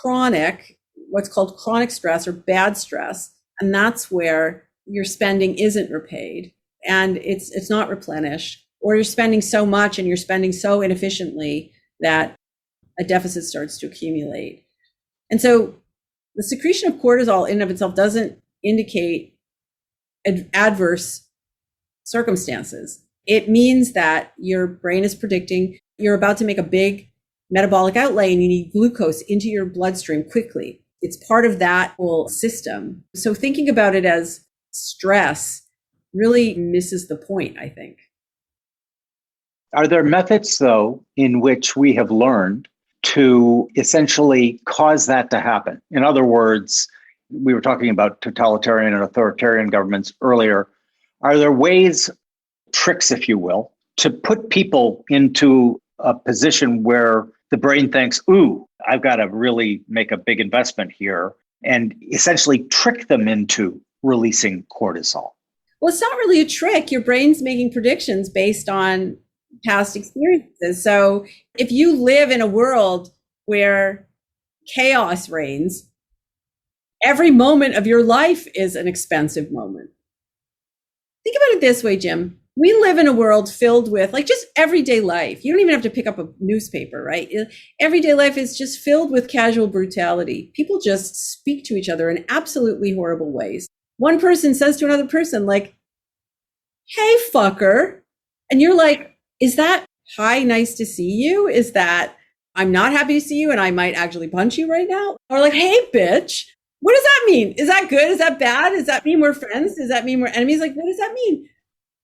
chronic, what's called chronic stress or bad stress. And that's where your spending isn't repaid and it's not replenished, or you're spending so much and you're spending so inefficiently that a deficit starts to accumulate. And so the secretion of cortisol in and of itself doesn't indicate adverse circumstances. It means that your brain is predicting you're about to make a big metabolic outlay and you need glucose into your bloodstream quickly. It's part of that whole system. So thinking about it as stress really misses the point, I think. Are there methods, though, in which we have learned to essentially cause that to happen? In other words, we were talking about totalitarian and authoritarian governments earlier. Are there ways, tricks, if you will, to put people into a position where the brain thinks, ooh, I've got to really make a big investment here, and essentially trick them into releasing cortisol? Well, it's not really a trick. Your brain's making predictions based on past experiences. So if you live in a world where chaos reigns, every moment of your life is an expensive moment. Think about it this way, Jim. We live in a world filled with like just everyday life. You don't even have to pick up a newspaper, right? Everyday life is just filled with casual brutality. People just speak to each other in absolutely horrible ways. One person says to another person like, hey, fucker. And you're like, is that hi, nice to see you? Is that I'm not happy to see you and I might actually punch you right now? Or like, hey, bitch. What does that mean? Is that good? Is that bad? Does that mean we're friends? Does that mean we're enemies? Like, what does that mean?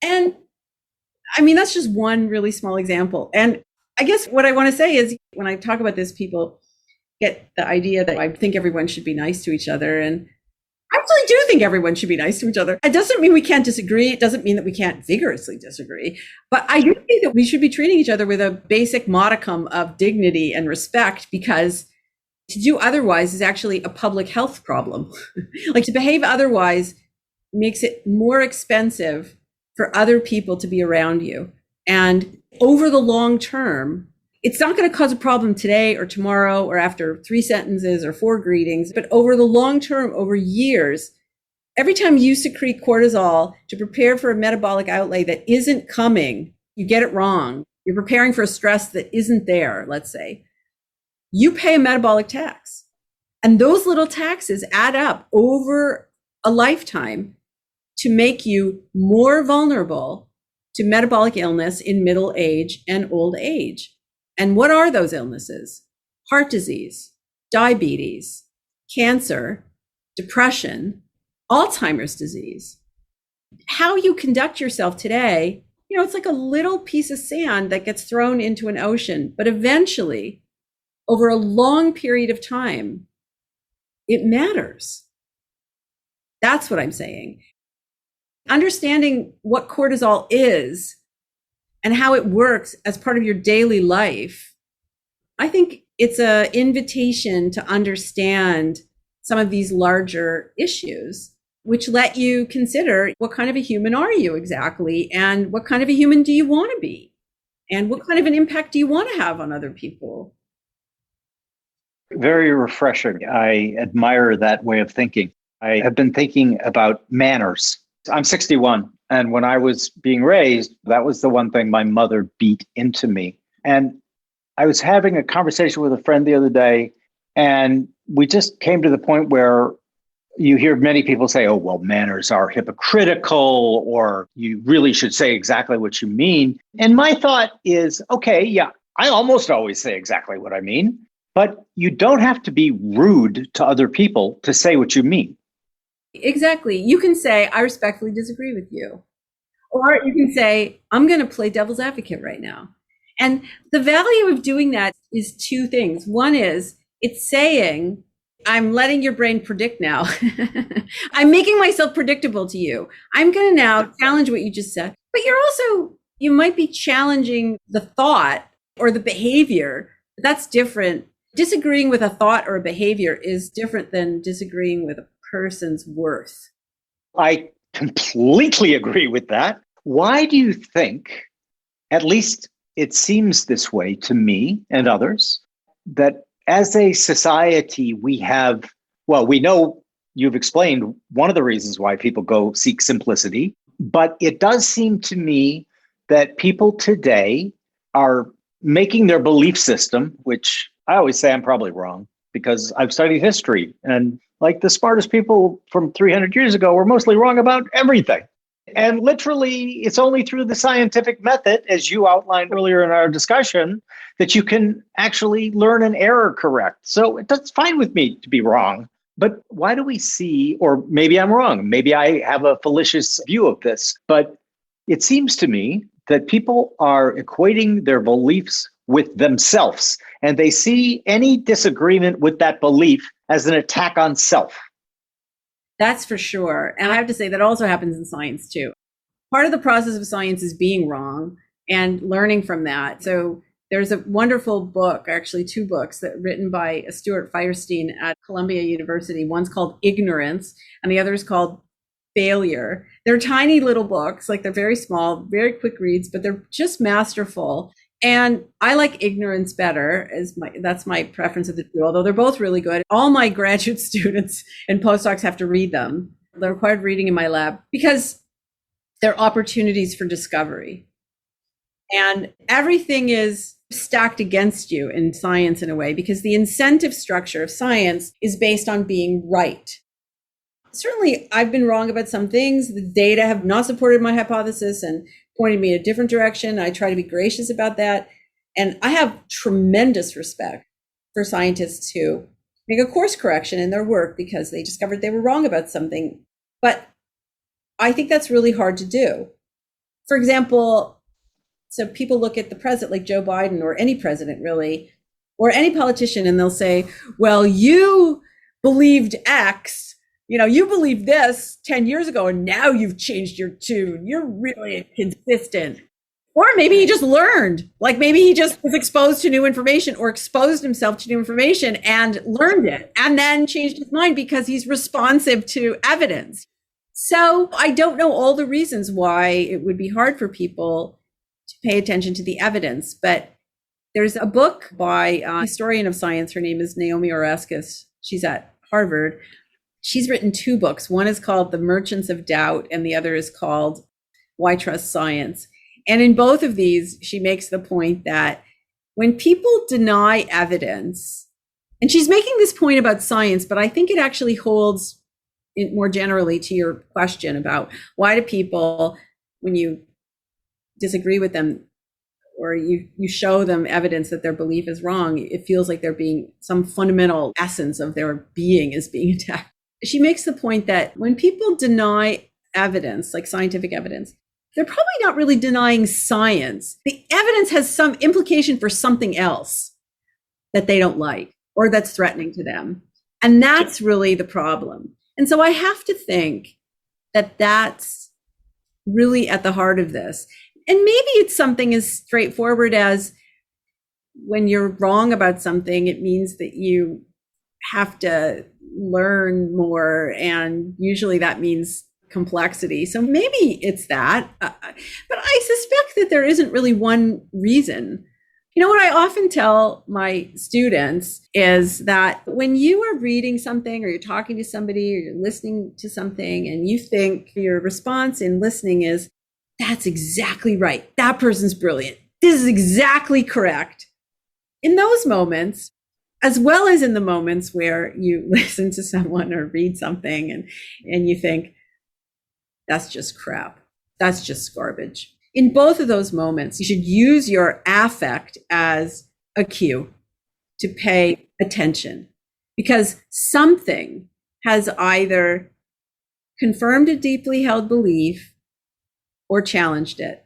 And I mean, that's just one really small example. And I guess what I want to say is when I talk about this, people get the idea that I think everyone should be nice to each other. And I actually do think everyone should be nice to each other. It doesn't mean we can't disagree. It doesn't mean that we can't vigorously disagree. But I do think that we should be treating each other with a basic modicum of dignity and respect, because to do otherwise is actually a public health problem. Like to behave otherwise makes it more expensive for other people to be around you. And over the long term, it's not going to cause a problem today or tomorrow or after 3 sentences or 4 greetings, but over the long term, over years, every time you secrete cortisol to prepare for a metabolic outlay that isn't coming, you get it wrong. You're preparing for a stress that isn't there, let's say. You pay a metabolic tax. And those little taxes add up over a lifetime to make you more vulnerable to metabolic illness in middle age and old age. And what are those illnesses? Heart disease, diabetes, cancer, depression, Alzheimer's disease. How you conduct yourself today, it's like a little piece of sand that gets thrown into an ocean, but eventually, over a long period of time, it matters. That's what I'm saying. Understanding what cortisol is and how it works as part of your daily life, I think it's an invitation to understand some of these larger issues, which let you consider what kind of a human are you exactly, and what kind of a human do you want to be, and what kind of an impact do you want to have on other people. Very refreshing. I admire that way of thinking. I have been thinking about manners. I'm 61, and when I was being raised, that was the one thing my mother beat into me. And I was having a conversation with a friend the other day, and we just came to the point where you hear many people say, oh, well, manners are hypocritical, or you really should say exactly what you mean. And my thought is, okay, yeah, I almost always say exactly what I mean, but you don't have to be rude to other people to say what you mean. Exactly. You can say, I respectfully disagree with you. Or you can say, I'm going to play devil's advocate right now. And the value of doing that is two things. One is it's saying, I'm letting your brain predict now. I'm making myself predictable to you. I'm going to now challenge what you just said. But you might be challenging the thought or the behavior. That's different. Disagreeing with a thought or a behavior is different than disagreeing with a person's worth. I completely agree with that. Why do you think, at least it seems this way to me and others, that as a society we have, well, we know you've explained one of the reasons why people go seek simplicity, but it does seem to me that people today are making their belief system, which I always say I'm probably wrong because I've studied history, and like the smartest people from 300 years ago were mostly wrong about everything. And literally, it's only through the scientific method, as you outlined earlier in our discussion, that you can actually learn an error correct. So it's fine with me to be wrong. But why do we see, or maybe I'm wrong, maybe I have a fallacious view of this, but it seems to me that people are equating their beliefs with themselves, and they see any disagreement with that belief as an attack on self. That's for sure. And I have to say that also happens in science too. Part of the process of science is being wrong and learning from that. So there's a wonderful book, actually two books, that written by Stuart Firestein at Columbia University. One's called Ignorance and the other is called Failure. They're tiny little books, like they're very small, very quick reads, but they're just masterful. And I like Ignorance better, that's my preference of the two, although they're both really good. All my graduate students and postdocs have to read them. They're required reading in my lab because they're opportunities for discovery. And everything is stacked against you in science in a way, because the incentive structure of science is based on being right. Certainly, I've been wrong about some things. The data have not supported my hypothesis and pointed me in a different direction. I try to be gracious about that. And I have tremendous respect for scientists who make a course correction in their work because they discovered they were wrong about something. But I think that's really hard to do. For example, so people look at the president, like Joe Biden or any president really, or any politician, and they'll say, well, you believed X. You believed this 10 years ago, and now you've changed your tune. You're really inconsistent. Or maybe he just learned, like maybe he just was exposed to new information or exposed himself to new information and learned it and then changed his mind because he's responsive to evidence. So I don't know all the reasons why it would be hard for people to pay attention to the evidence, but there's a book by a historian of science. Her name is Naomi Oreskes. She's at Harvard. She's written two books. One is called The Merchants of Doubt, and the other is called Why Trust Science. And in both of these, she makes the point that when people deny evidence, and she's making this point about science, but I think it actually holds more generally to your question about why do people, when you disagree with them or you show them evidence that their belief is wrong, it feels like they're being, some fundamental essence of their being is being attacked. She makes the point that when people deny evidence, like scientific evidence, they're probably not really denying science. The evidence has some implication for something else that they don't like or that's threatening to them. And that's really the problem. And so I have to think that that's really at the heart of this. And maybe it's something as straightforward as when you're wrong about something, it means that you have to learn more. And usually that means complexity. So maybe it's that. But I suspect that there isn't really one reason. What I often tell my students is that when you are reading something or you're talking to somebody or you're listening to something and you think your response in listening is, that's exactly right. That person's brilliant. This is exactly correct. In those moments, as well as in the moments where you listen to someone or read something and you think, that's just crap. That's just garbage. In both of those moments, you should use your affect as a cue to pay attention, because something has either confirmed a deeply held belief or challenged it.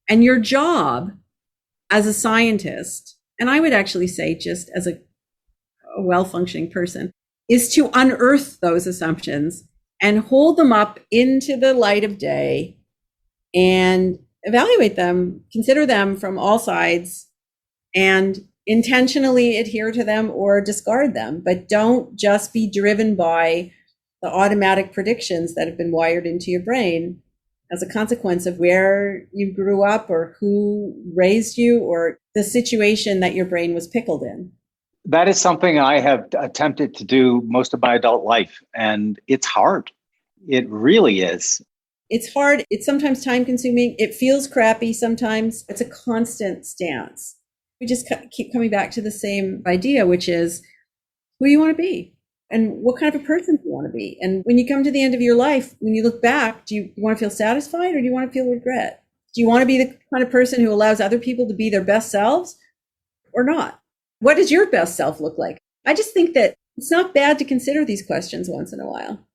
And your job as a scientist, and I would actually say just as a well-functioning person, is to unearth those assumptions and hold them up into the light of day and evaluate them, consider them from all sides, and intentionally adhere to them or discard them. But don't just be driven by the automatic predictions that have been wired into your brain as a consequence of where you grew up or who raised you or the situation that your brain was pickled in. That is something I have attempted to do most of my adult life, and it's hard. It really is. It's hard. It's sometimes time consuming. It feels crappy sometimes. It's a constant stance. We just keep coming back to the same idea, which is who you want to be and what kind of a person do you want to be. And when you come to the end of your life, when you look back, do you want to feel satisfied or do you want to feel regret? Do you want to be the kind of person who allows other people to be their best selves or not? What does your best self look like? I just think that it's not bad to consider these questions once in a while.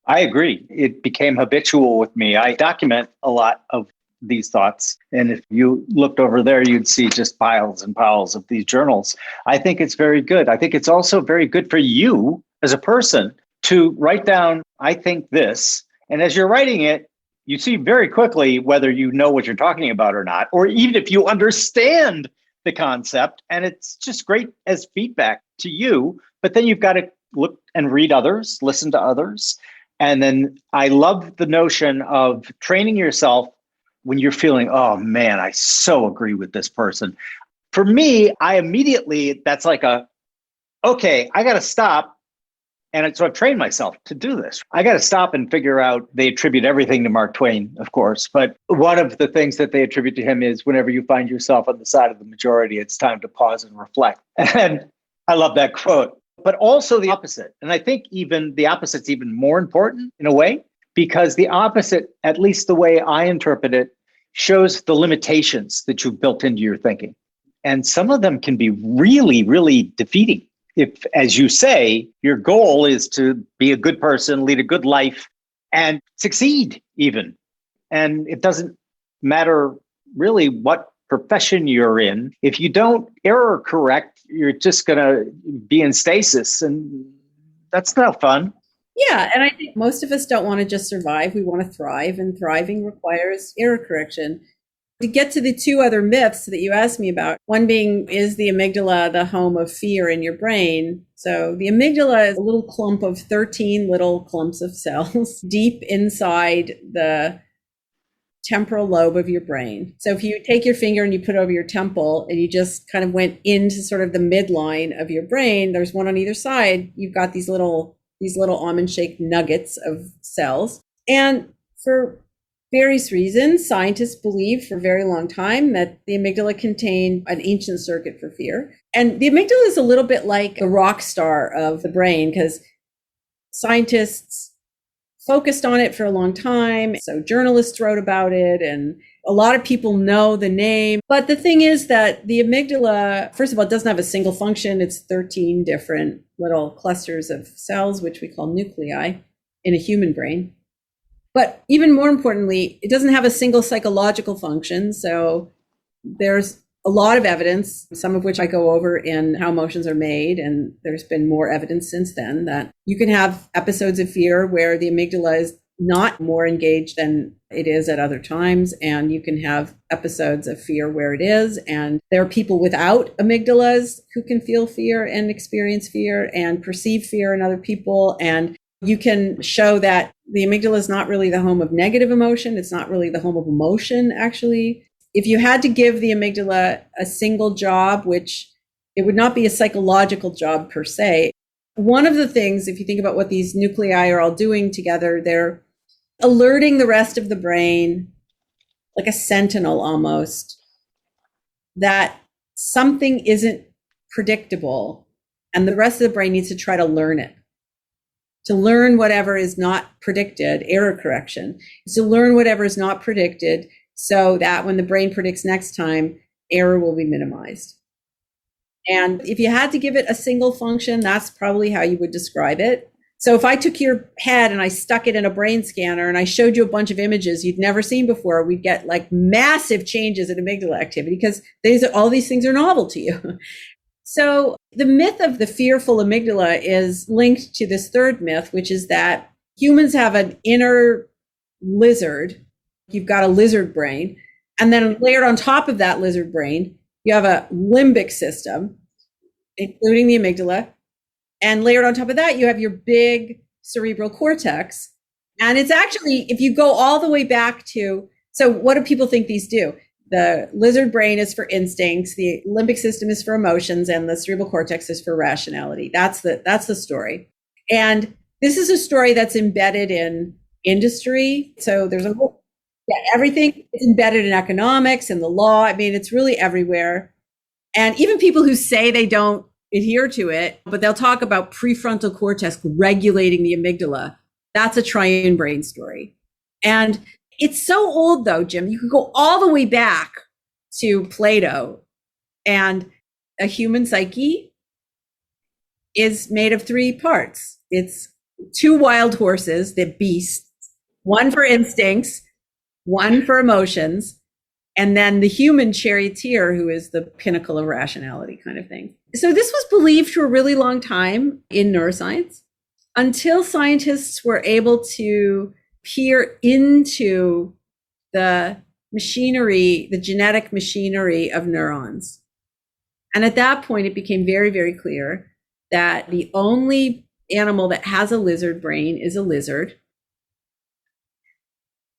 I agree. It became habitual with me. I document a lot of these thoughts. And if you looked over there, you'd see just piles and piles of these journals. I think it's very good. I think it's also very good for you as a person to write down, I think this. And as you're writing it, you see very quickly whether you know what you're talking about or not, or even if you understand the concept. And it's just great as feedback to you. But then you've got to look and read others, listen to others. And then I love the notion of training yourself when you're feeling, oh man, I so agree with this person. For me, I immediately, that's like okay, I got to stop. And so I've trained myself to do this. I got to stop and figure out, they attribute everything to Mark Twain, of course. But one of the things that they attribute to him is whenever you find yourself on the side of the majority, it's time to pause and reflect. And I love that quote. But also the opposite. And I think even the opposite's even more important in a way, because the opposite, at least the way I interpret it, shows the limitations that you've built into your thinking. And some of them can be really, really defeating. If, as you say, your goal is to be a good person, lead a good life, and succeed even. And it doesn't matter really what profession you're in. If you don't error correct, you're just going to be in stasis, and that's not fun. Yeah, and I think most of us don't want to just survive. We want to thrive, and thriving requires error correction. To get to the two other myths that you asked me about, one being, is the amygdala the home of fear in your brain? So the amygdala is a little clump of 13 little clumps of cells deep inside the temporal lobe of your brain. So if you take your finger and you put it over your temple and you just kind of went into sort of the midline of your brain, there's one on either side. You've got these little almond-shaped nuggets of cells. And for various reasons, scientists believe for a very long time that the amygdala contained an ancient circuit for fear. And the amygdala is a little bit like the rock star of the brain, because scientists focused on it for a long time. So journalists wrote about it, and a lot of people know the name. But the thing is that the amygdala, first of all, it doesn't have a single function. It's 13 different little clusters of cells, which we call nuclei in a human brain. But even more importantly, it doesn't have a single psychological function. So there's a lot of evidence, some of which I go over in How Emotions Are Made, and there's been more evidence since then that you can have episodes of fear where the amygdala is not more engaged than it is at other times. And you can have episodes of fear where it is. And there are people without amygdalas who can feel fear and experience fear and perceive fear in other people. And you can show that the amygdala is not really the home of negative emotion. It's not really the home of emotion, actually. If you had to give the amygdala a single job, which it would not be a psychological job per se, one of the things, if you think about what these nuclei are all doing together, they're alerting the rest of the brain, like a sentinel almost, that something isn't predictable, and the rest of the brain needs to try to learn it. To learn whatever is not predicted, error correction, is to learn whatever is not predicted so that when the brain predicts next time, error will be minimized. And if you had to give it a single function, that's probably how you would describe it. So if I took your head and I stuck it in a brain scanner and I showed you a bunch of images you'd never seen before, we'd get like massive changes in amygdala activity because all these things are novel to you. So the myth of the fearful amygdala is linked to this third myth, which is that humans have an inner lizard. You've got a lizard brain. And then layered on top of that lizard brain, you have a limbic system, including the amygdala. And layered on top of that, you have your big cerebral cortex. And it's actually, if you go all the way back to, so what do people think these do? The lizard brain is for instincts, the limbic system is for emotions, and the cerebral cortex is for rationality. That's the story. And this is a story that's embedded in industry. So there's everything is embedded in economics and the law. I mean, it's really everywhere. And even people who say they don't adhere to it, but they'll talk about prefrontal cortex regulating the amygdala. That's a triune brain story. And it's so old though, Jim, you could go all the way back to Plato, and a human psyche is made of three parts. It's two wild horses, the beasts, one for instincts, one for emotions, and then the human charioteer, who is the pinnacle of rationality kind of thing. So this was believed for a really long time in neuroscience until scientists were able to peer into the machinery, the genetic machinery of neurons. And at that point, it became very, very clear that the only animal that has a lizard brain is a lizard.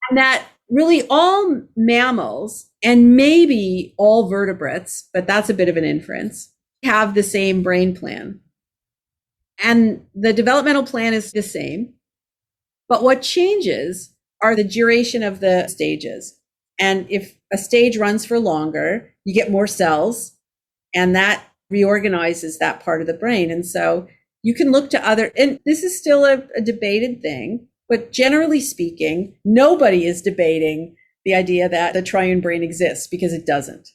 And that really all mammals, and maybe all vertebrates, but that's a bit of an inference, have the same brain plan. And the developmental plan is the same. But what changes are the duration of the stages. And if a stage runs for longer, you get more cells, and that reorganizes that part of the brain. And so you can look to other, and this is still a debated thing, but generally speaking, nobody is debating the idea that the triune brain exists, because it doesn't.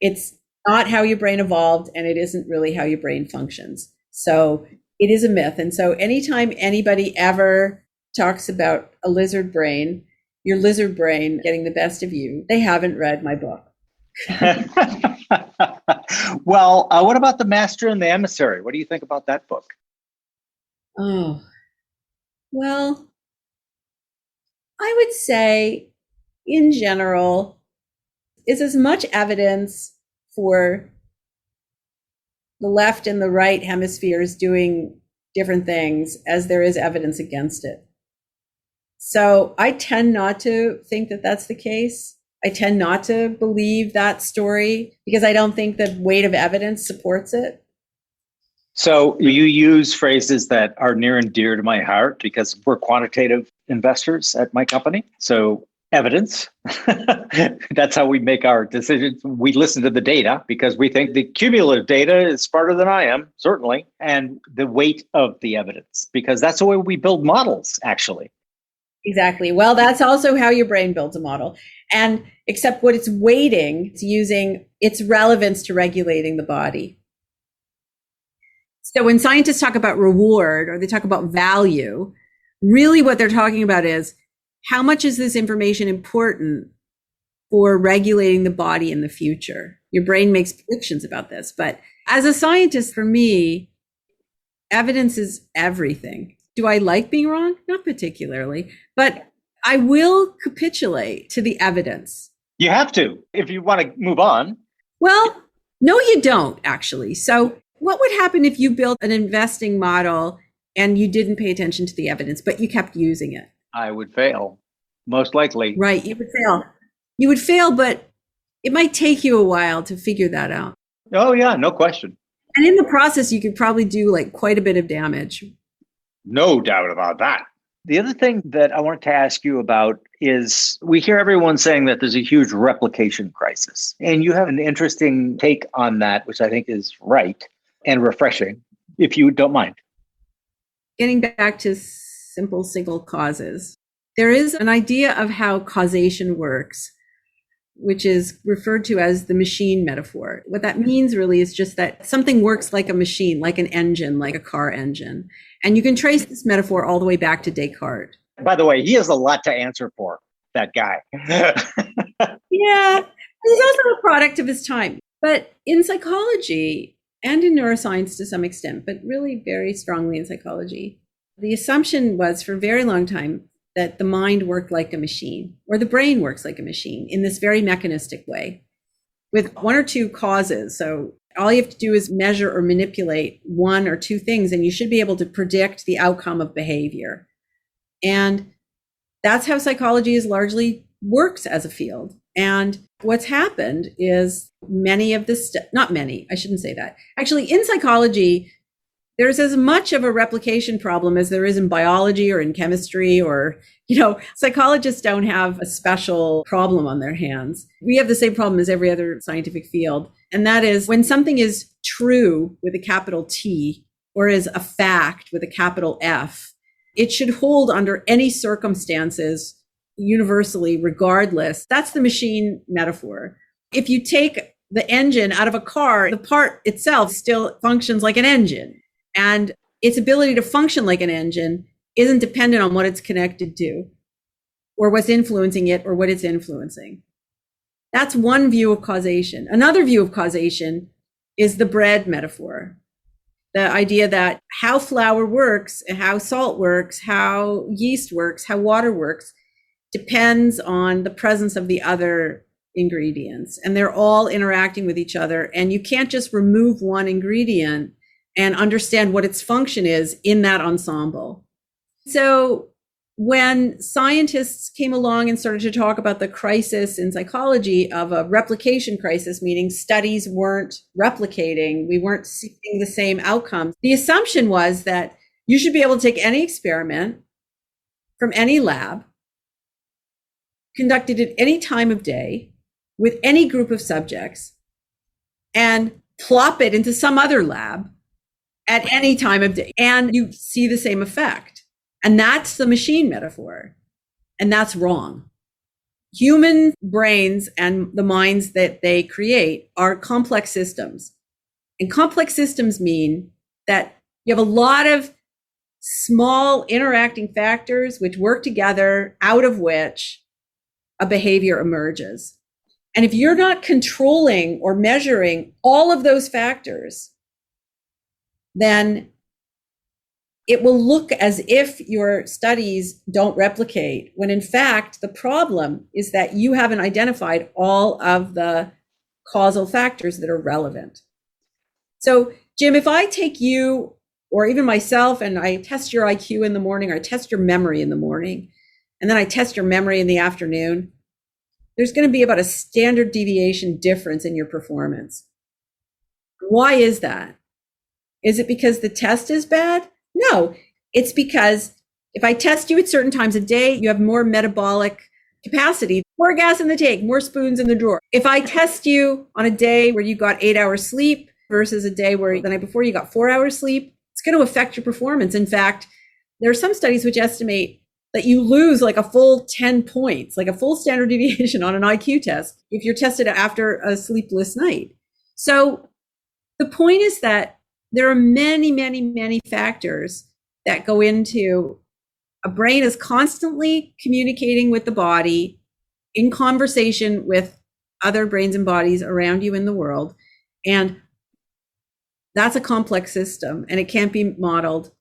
It's not how your brain evolved, and it isn't really how your brain functions. So it is a myth. And so anytime anybody ever talks about a lizard brain, your lizard brain getting the best of you, they haven't read my book. Well, what about The Master and the Emissary? What do you think about that book? Oh, well, I would say in general, is as much evidence for the left and the right hemispheres doing different things as there is evidence against it. So I tend not to think that that's the case. I tend not to believe that story because I don't think the weight of evidence supports it. So you use phrases that are near and dear to my heart because we're quantitative investors at my company. So evidence, that's how we make our decisions. We listen to the data because we think the cumulative data is smarter than I am, certainly, and the weight of the evidence, because that's the way we build models, actually. Exactly. Well, that's also how your brain builds a model. And except what it's weighting, it's using its relevance to regulating the body. So when scientists talk about reward or they talk about value, really what they're talking about is how much is this information important for regulating the body in the future? Your brain makes predictions about this. But as a scientist, for me, evidence is everything. Do I like being wrong? Not particularly, but I will capitulate to the evidence. You have to if you want to move on. Well, no, you don't actually. So what would happen if you built an investing model and you didn't pay attention to the evidence, but you kept using it? I would fail, most likely. Right, you would fail. You would fail, but it might take you a while to figure that out. Oh, yeah, no question. And in the process, you could probably do like quite a bit of damage. No doubt about that. The other thing that I wanted to ask you about is we hear everyone saying that there's a huge replication crisis. And you have an interesting take on that, which I think is right and refreshing, if you don't mind. Getting back to simple single causes, there is an idea of how causation works, which is referred to as the machine metaphor. What that means really is just that something works like a machine, like an engine, like a car engine. And you can trace this metaphor all the way back to Descartes. By the way, he has a lot to answer for, that guy. Yeah, he's also a product of his time. But in psychology and in neuroscience to some extent, but really very strongly in psychology, the assumption was for a very long time that the mind worked like a machine, or the brain works like a machine in this very mechanistic way with one or two causes. So all you have to do is measure or manipulate one or two things, and you should be able to predict the outcome of behavior. And that's how psychology is largely works as a field. And what's happened is many of this, not many, I shouldn't say that. Actually, in psychology, there's as much of a replication problem as there is in biology or in chemistry, or, psychologists don't have a special problem on their hands. We have the same problem as every other scientific field. And that is when something is true with a capital T or is a fact with a capital F, it should hold under any circumstances universally, regardless. That's the machine metaphor. If you take the engine out of a car, the part itself still functions like an engine. And its ability to function like an engine isn't dependent on what it's connected to or what's influencing it or what it's influencing. That's one view of causation. Another view of causation is the bread metaphor. The idea that how flour works, how salt works, how yeast works, how water works depends on the presence of the other ingredients. And they're all interacting with each other. And you can't just remove one ingredient and understand what its function is in that ensemble. So when scientists came along and started to talk about the crisis in psychology of a replication crisis, meaning studies weren't replicating, we weren't seeing the same outcomes, the assumption was that you should be able to take any experiment from any lab, conducted at any time of day, with any group of subjects, and plop it into some other lab at any time of day, and you see the same effect. And that's the machine metaphor. And that's wrong. Human brains and the minds that they create are complex systems. And complex systems mean that you have a lot of small interacting factors which work together, out of which a behavior emerges. And if you're not controlling or measuring all of those factors, then it will look as if your studies don't replicate, when in fact, the problem is that you haven't identified all of the causal factors that are relevant. So, Jim, if I take you or even myself and I test your IQ in the morning, or I test your memory in the morning, and then I test your memory in the afternoon, there's going to be about a standard deviation difference in your performance. Why is that? Is it because the test is bad? No, it's because if I test you at certain times of day, you have more metabolic capacity, more gas in the tank, more spoons in the drawer. If I test you on a day where you got 8 hours sleep versus a day where the night before you got 4 hours sleep, it's going to affect your performance. In fact, there are some studies which estimate that you lose like a full 10 points, like a full standard deviation on an IQ test if you're tested after a sleepless night. So the point is that there are many, many, many factors that go into a brain is constantly communicating with the body in conversation with other brains and bodies around you in the world. And that's a complex system and it can't be modeled.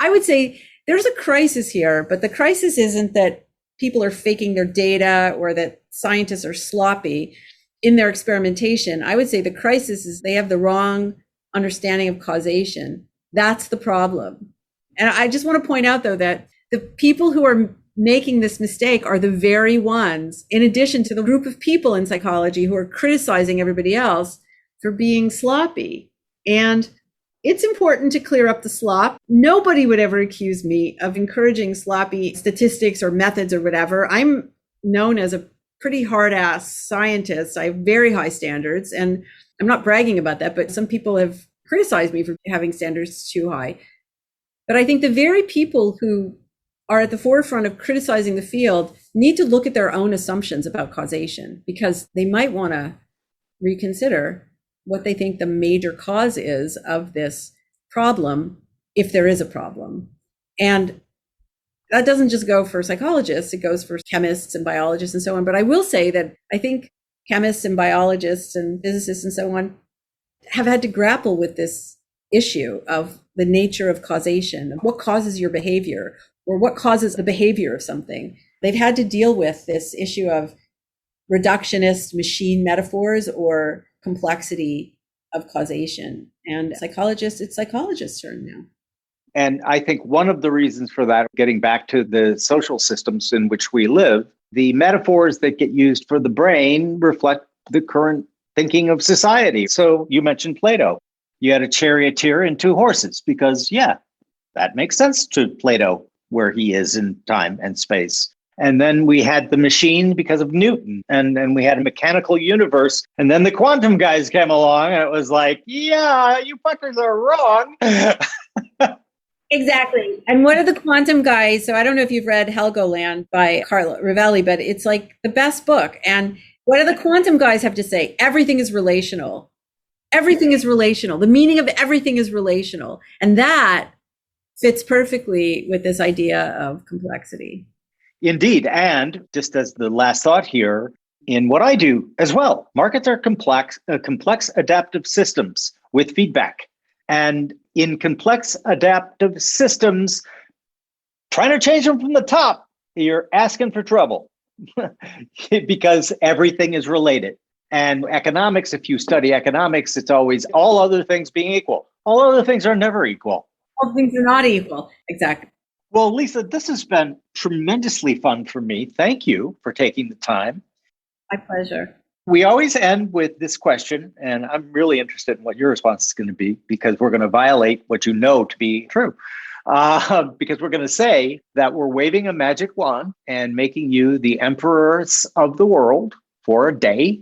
I would say there's a crisis here, but the crisis isn't that people are faking their data or that scientists are sloppy in their experimentation. I would say the crisis is they have the wrong understanding of causation. That's the problem. And I just want to point out, though, that the people who are making this mistake are the very ones, in addition to the group of people in psychology who are criticizing everybody else for being sloppy. And it's important to clear up the slop. Nobody would ever accuse me of encouraging sloppy statistics or methods or whatever. I'm known as a pretty hard-ass scientist. I have very high standards, and I'm not bragging about that, but some people have criticized me for having standards too high. But I think the very people who are at the forefront of criticizing the field need to look at their own assumptions about causation, because they might want to reconsider what they think the major cause is of this problem, if there is a problem. And that doesn't just go for psychologists, it goes for chemists and biologists and so on. But I will say that I think chemists and biologists and physicists and so on have had to grapple with this issue of the nature of causation, what causes your behavior, or what causes the behavior of something. They've had to deal with this issue of reductionist machine metaphors or complexity of causation. And psychologists, it's psychologists' turn now. And I think one of the reasons for that, getting back to the social systems in which we live, the metaphors that get used for the brain reflect the current thinking of society. So you mentioned Plato. You had a charioteer and two horses because, yeah, that makes sense to Plato where he is in time and space. And then we had the machine because of Newton, and we had a mechanical universe. And then the quantum guys came along and it was like, yeah, you fuckers are wrong. Exactly. And one of the quantum guys, so I don't know if you've read Helgoland by Carlo Rovelli, but it's like the best book. And what do the quantum guys have to say? Everything is relational. Everything is relational. The meaning of everything is relational. And that fits perfectly with this idea of complexity. Indeed. And just as the last thought here, in what I do as well, markets are complex adaptive systems with feedback. And in complex adaptive systems, trying to change them from the top, you're asking for trouble because everything is related. And economics, if you study economics, it's always all other things being equal. All other things are never equal. All things are not equal. Exactly. Well, Lisa, this has been tremendously fun for me. Thank you for taking the time. My pleasure. We always end with this question, and I'm really interested in what your response is going to be, because we're going to violate what you know to be true. Because we're going to say that we're waving a magic wand and making you the emperors of the world for a day.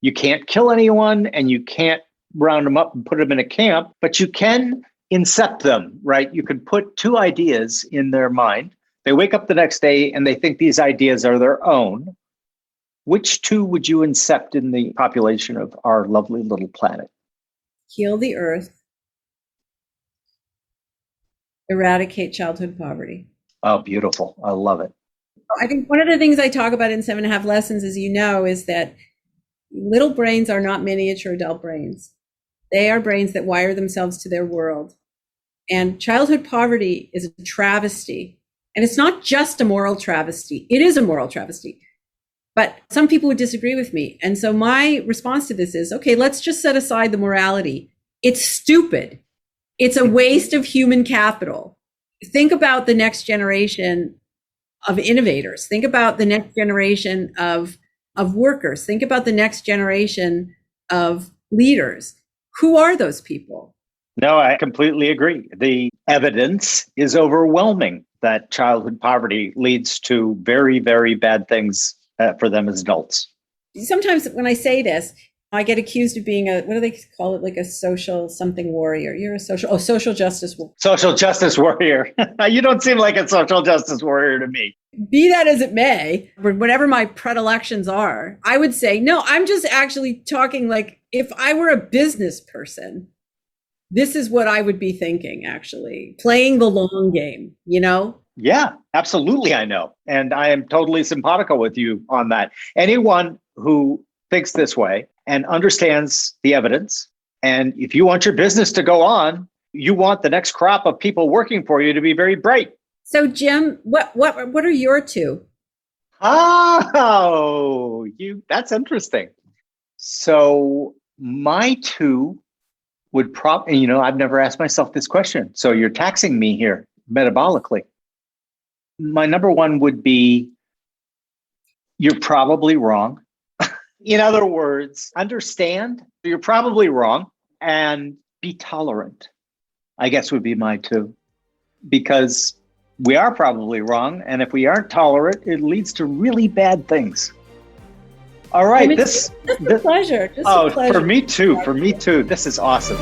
You can't kill anyone and you can't round them up and put them in a camp, but you can incept them, right? You can put two ideas in their mind. They wake up the next day and they think these ideas are their own. Which two would you incept in the population of our lovely little planet? Heal the earth. Eradicate childhood poverty. Oh, beautiful. I love it. I think one of the things I talk about in 7.5 Lessons, as you know, is that little brains are not miniature adult brains. They are brains that wire themselves to their world. And childhood poverty is a travesty. And it's not just a moral travesty. It is a moral travesty. But some people would disagree with me. And so my response to this is, okay, let's just set aside the morality. It's stupid. It's a waste of human capital. Think about the next generation of innovators. Think about the next generation of workers. Think about the next generation of leaders. Who are those people? No, I completely agree. The evidence is overwhelming that childhood poverty leads to very, very bad things for them as adults. Sometimes when I say this, I get accused of being what do they call it? Like a social something warrior. You're a social justice warrior. Social justice warrior. You don't seem like a social justice warrior to me. Be that as it may, or whatever my predilections are, I would say, no, I'm just actually talking like if I were a business person, this is what I would be thinking, actually. Playing the long game, you know? Yeah, absolutely. I know. And I am totally simpatico with you on that. Anyone who thinks this way and understands the evidence, and if you want your business to go on, You want the next crop of people working for you to be very bright. So, Jim, what are your two? Oh, that's interesting. So my two would I've never asked myself this question. So you're taxing me here metabolically. My number one would be, you're probably wrong. In other words, understand you're probably wrong and be tolerant, I guess would be my two. Because we are probably wrong. And if we aren't tolerant, it leads to really bad things. All right. Just a pleasure. For me too. This is awesome.